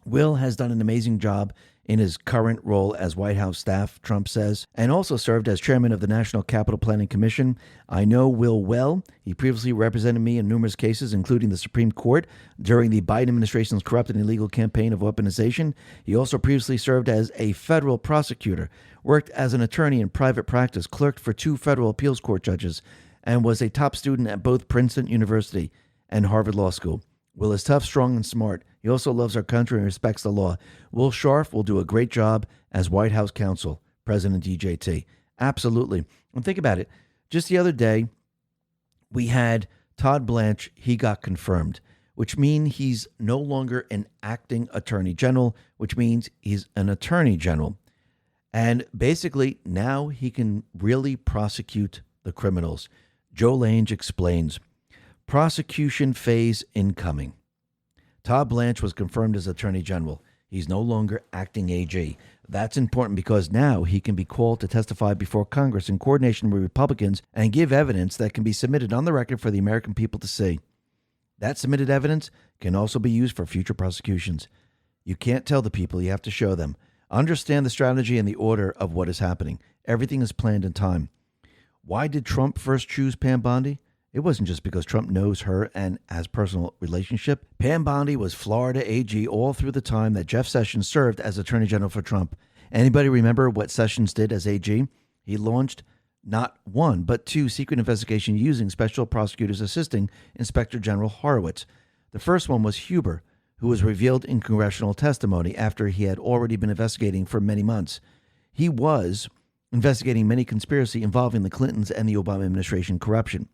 Will has done an amazing job in his current role as White House staff, Trump says, and also served as chairman of the National Capital Planning Commission. I know Will well. He previously represented me in numerous cases, including the Supreme Court during the Biden administration's corrupt and illegal campaign of weaponization. He also previously served as a federal prosecutor, worked as an attorney in private practice, clerked for 2 federal appeals court judges, and was a top student at both Princeton University and Harvard Law School. Will is tough, strong, and smart. He also loves our country and respects the law. Will Scharf will do a great job as White House counsel, President DJT. Absolutely. And think about it. Just the other day, we had Todd Blanche. He got confirmed, which means he's no longer an acting attorney general, which means he's an attorney general. And basically, now he can really prosecute the criminals. Joe Lange explains, prosecution phase incoming. Todd Blanche was confirmed as Attorney General. He's no longer acting AG. That's important because now he can be called to testify before Congress in coordination with Republicans and give evidence that can be submitted on the record for the American people to see. That submitted evidence can also be used for future prosecutions. You can't tell the people, you have to show them. Understand the strategy and the order of what is happening. Everything is planned in time. Why did Trump first choose Pam Bondi? It wasn't just because Trump knows her and has a personal relationship. Pam Bondi was Florida AG all through the time that Jeff Sessions served as Attorney General for Trump. Anybody remember what Sessions did as AG? He launched not one, but two secret investigations using special prosecutors assisting Inspector General Horowitz. The first one was Huber, who was revealed in congressional testimony after he had already been investigating for many months. He was investigating many conspiracy involving the Clintons and the Obama administration corruption.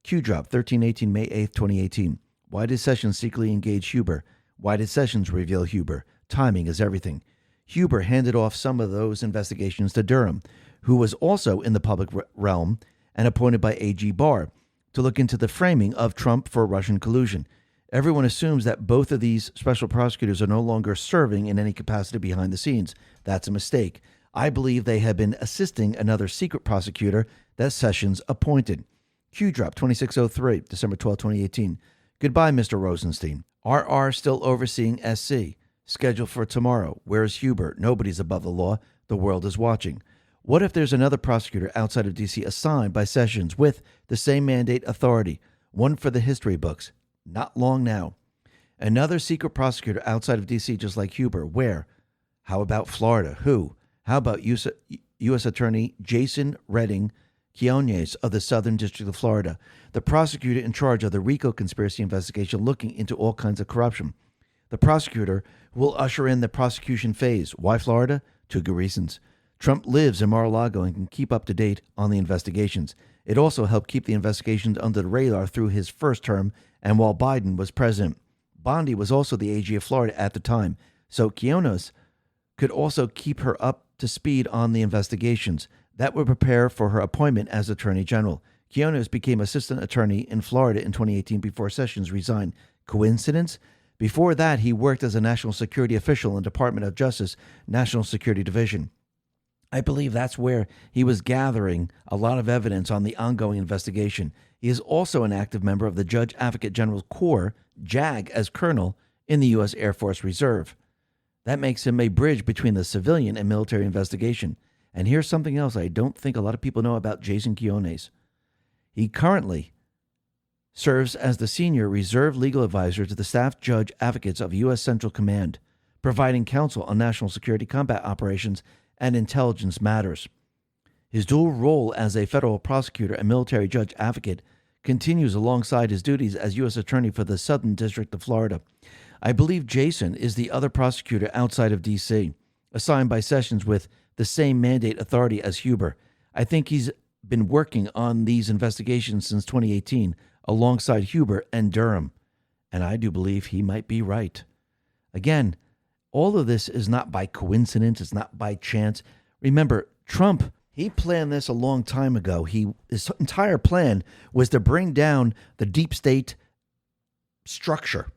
Q drop, 1318 May 8th, 2018. Why did Sessions secretly engage Huber? Why did Sessions reveal Huber? Timing is everything. Huber handed off some of those investigations to Durham, who was also in the public realm and appointed by AG Barr to look into the framing of Trump for Russian collusion. Everyone assumes that both of these special prosecutors are no longer serving in any capacity behind the scenes. That's a mistake. I believe they have been assisting another secret prosecutor that Sessions appointed. Q drop 2603, December 12, 2018. Goodbye, Mr. Rosenstein. RR still overseeing SC. Scheduled for tomorrow. Where's Huber? Nobody's above the law. The world is watching. What if there's another prosecutor outside of D.C. assigned by Sessions with the same mandate authority? One for the history books. Not long now. Another secret prosecutor outside of D.C. just like Huber. Where? How about Florida? Who? How about U.S. Attorney Jason Redding Quinones of the Southern District of Florida, the prosecutor in charge of the RICO conspiracy investigation looking into all kinds of corruption. The prosecutor will usher in the prosecution phase. Why Florida? Two good reasons. Trump lives in Mar-a-Lago and can keep up to date on the investigations. It also helped keep the investigations under the radar through his first term and while Biden was president. Bondi was also the AG of Florida at the time, so Quinones could also keep her up to speed on the investigations. That would prepare for her appointment as Attorney General. Quinones became assistant attorney in Florida in 2018 before Sessions resigned. Coincidence? Before that, he worked as a national security official in the Department of Justice National Security Division. I believe that's where he was gathering a lot of evidence on the ongoing investigation. He is also an active member of the Judge Advocate General Corps, JAG, as colonel in the U.S. Air Force Reserve. That makes him a bridge between the civilian and military investigation. And here's something else I don't think a lot of people know about Jason Quinones. He currently serves as the senior reserve legal advisor to the staff judge advocates of U.S. Central Command, providing counsel on national security combat operations and intelligence matters. His dual role as a federal prosecutor and military judge advocate continues alongside his duties as U.S. Attorney for the Southern District of Florida. I believe Jason is the other prosecutor outside of D.C., assigned by Sessions with the same mandate authority as Huber. I think he's been working on these investigations since 2018 alongside Huber and Durham, and I do believe he might be right. Again, all of this is not by coincidence. It's not by chance. Remember, Trump, he planned this a long time ago. His entire plan was to bring down the deep state structure,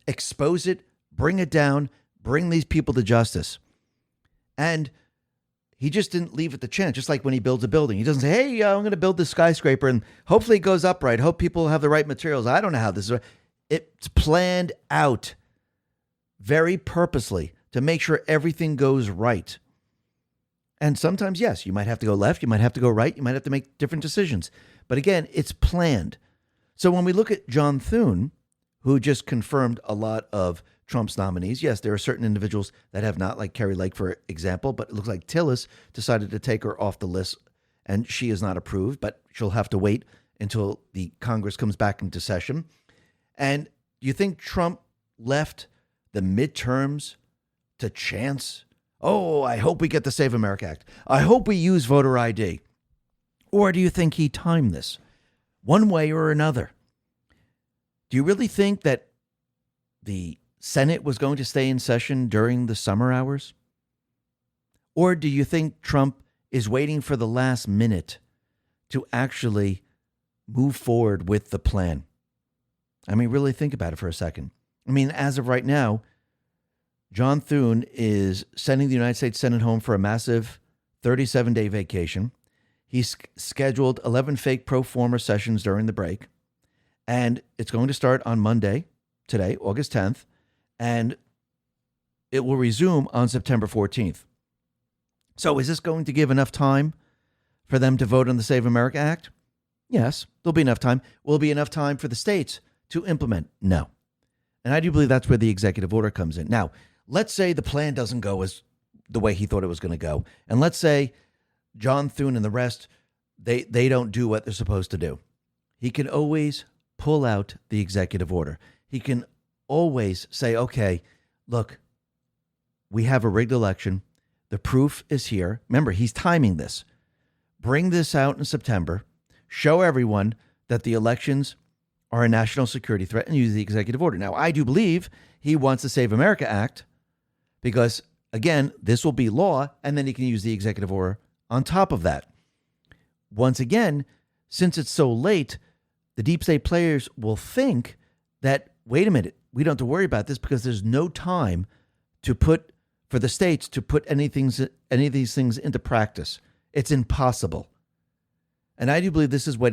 expose it, bring it down, bring these people to justice. And he just didn't leave it to chance, just like when he builds a building. He doesn't say, hey, I'm going to build this skyscraper and hopefully it goes up right. Hope people have the right materials. I don't know how this is. It's planned out very purposely to make sure everything goes right. And sometimes, yes, you might have to go left. You might have to go right. You might have to make different decisions. But again, it's planned. So when we look at John Thune, who just confirmed a lot of Trump's nominees. Yes, there are certain individuals that have not, like Carrie Lake, for example, but it looks like Tillis decided to take her off the list, and she is not approved, but she'll have to wait until the Congress comes back into session. And do you think Trump left the midterms to chance? Oh, I hope we get the Save America Act. I hope we use voter ID. Or do you think he timed this one way or another? Do you really think that the Senate was going to stay in session during the summer hours? Or do you think Trump is waiting for the last minute to actually move forward with the plan? I mean, really think about it for a second. I mean, as of right now, John Thune is sending the United States Senate home for a massive 37-day vacation. He's scheduled 11 fake pro forma sessions during the break. And it's going to start on Monday, today, August 10th. And it will resume on September 14th. So is this going to give enough time for them to vote on the Save America Act? Yes, there'll be enough time. Will there be enough time for the states to implement? No. And I do believe that's where the executive order comes in. Now, let's say the plan doesn't go as the way he thought it was going to go. And let's say John Thune and the rest, they don't do what they're supposed to do. He can always pull out the executive order. He can always say, okay, look, we have a rigged election. The proof is here. Remember, he's timing this. Bring this out in September. Show everyone that the elections are a national security threat and use the executive order. Now, I do believe he wants the Save America Act because, again, this will be law, and then he can use the executive order on top of that. Once again, since it's so late, the deep state players will think that, wait a minute, we don't have to worry about this because there's no time for the states to put any of these things into practice. It's impossible. And I do believe this is why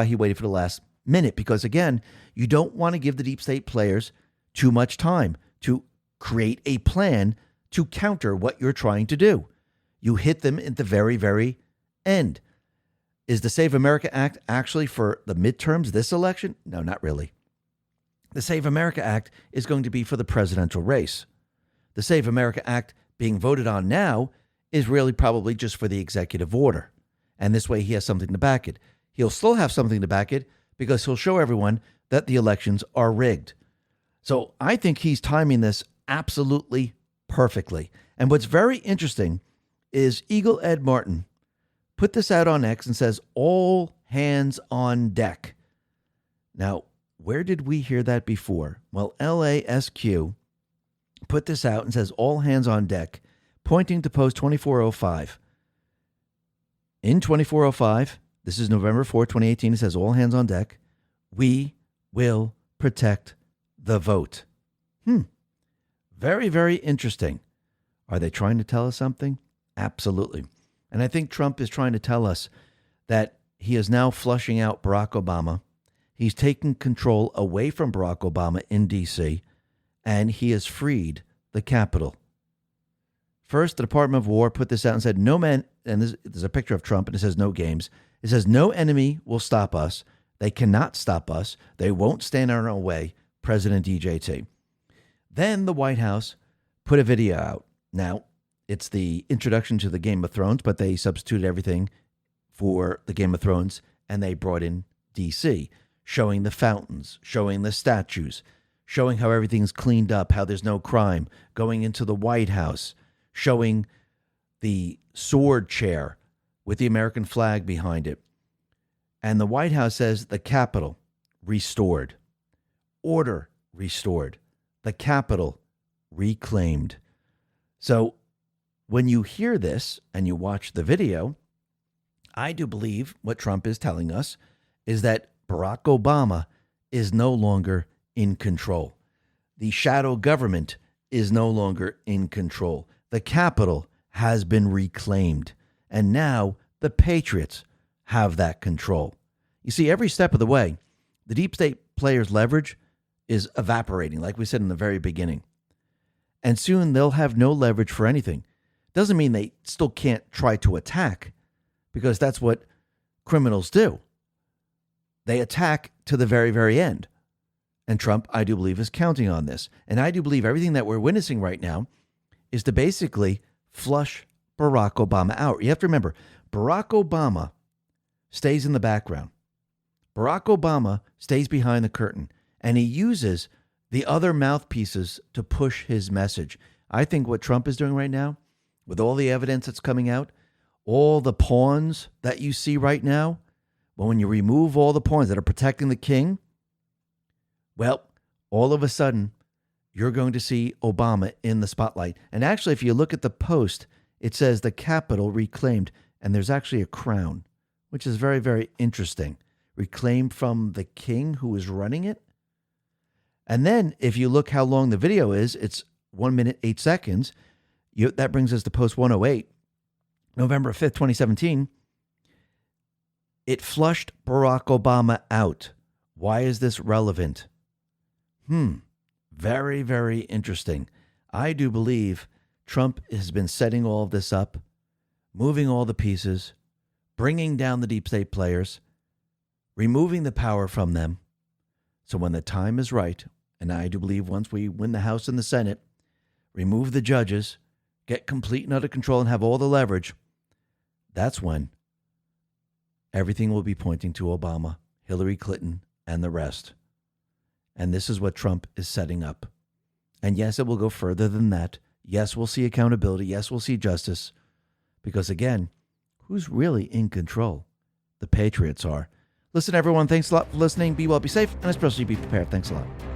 he waited for the last minute, because, again, you don't want to give the deep state players too much time to create a plan to counter what you're trying to do. You hit them at the very, very end. Is the Save America Act actually for the midterms, this election? No, not really. The Save America Act is going to be for the presidential race. The Save America Act being voted on now is really probably just for the executive order. And this way he has something to back it. He'll still have something to back it because he'll show everyone that the elections are rigged. So I think he's timing this absolutely perfectly. And what's very interesting is Eagle Ed Martin put this out on X and says, all hands on deck. Now, where did we hear that before? Well, LASQ put this out and says, all hands on deck, pointing to post 2405. In 2405, this is November 4, 2018, it says, all hands on deck, we will protect the vote. Very, very interesting. Are they trying to tell us something? Absolutely. And I think Trump is trying to tell us that he is now flushing out Barack Obama. He's taking control away from Barack Obama in D.C., and he has freed the Capitol. First, the Department of War put this out and said, no man, and there's a picture of Trump, and it says no games. It says, no enemy will stop us. They cannot stop us. They won't stand in our way, President DJT. Then the White House put a video out. Now, it's the introduction to the Game of Thrones, but they substituted everything for the Game of Thrones, and they brought in D.C., showing the fountains, showing the statues, showing how everything's cleaned up, how there's no crime, going into the White House, showing the sword chair with the American flag behind it. And the White House says the Capitol restored, order restored, the Capitol reclaimed. So when you hear this and you watch the video, I do believe what Trump is telling us is that Barack Obama is no longer in control. The shadow government is no longer in control. The Capitol has been reclaimed. And now the patriots have that control. You see, every step of the way, the deep state players' leverage is evaporating, like we said in the very beginning. And soon they'll have no leverage for anything. Doesn't mean they still can't try to attack, because that's what criminals do. They attack to the very, very end. And Trump, I do believe, is counting on this. And I do believe everything that we're witnessing right now is to basically flush Barack Obama out. You have to remember, Barack Obama stays in the background. Barack Obama stays behind the curtain, and he uses the other mouthpieces to push his message. I think what Trump is doing right now, with all the evidence that's coming out, all the pawns that you see right now, well, when you remove all the pawns that are protecting the king, well, all of a sudden, you're going to see Obama in the spotlight. And actually, if you look at the post, it says the Capitol reclaimed, and there's actually a crown, which is very, very interesting. Reclaimed from the king who is running it. And then if you look how long the video is, it's 1 minute, 8 seconds. That brings us to post 108, November 5th, 2017. It flushed Barack Obama out. Why is this relevant? Very, very interesting. I do believe Trump has been setting all of this up, moving all the pieces, bringing down the deep state players, removing the power from them. So when the time is right, and I do believe once we win the House and the Senate, remove the judges, get complete and utter control, and have all the leverage, that's when everything will be pointing to Obama, Hillary Clinton, and the rest. And this is what Trump is setting up. And yes, it will go further than that. Yes, we'll see accountability. Yes, we'll see justice. Because again, who's really in control? The Patriots are. Listen, everyone, thanks a lot for listening. Be well, be safe, and especially be prepared. Thanks a lot.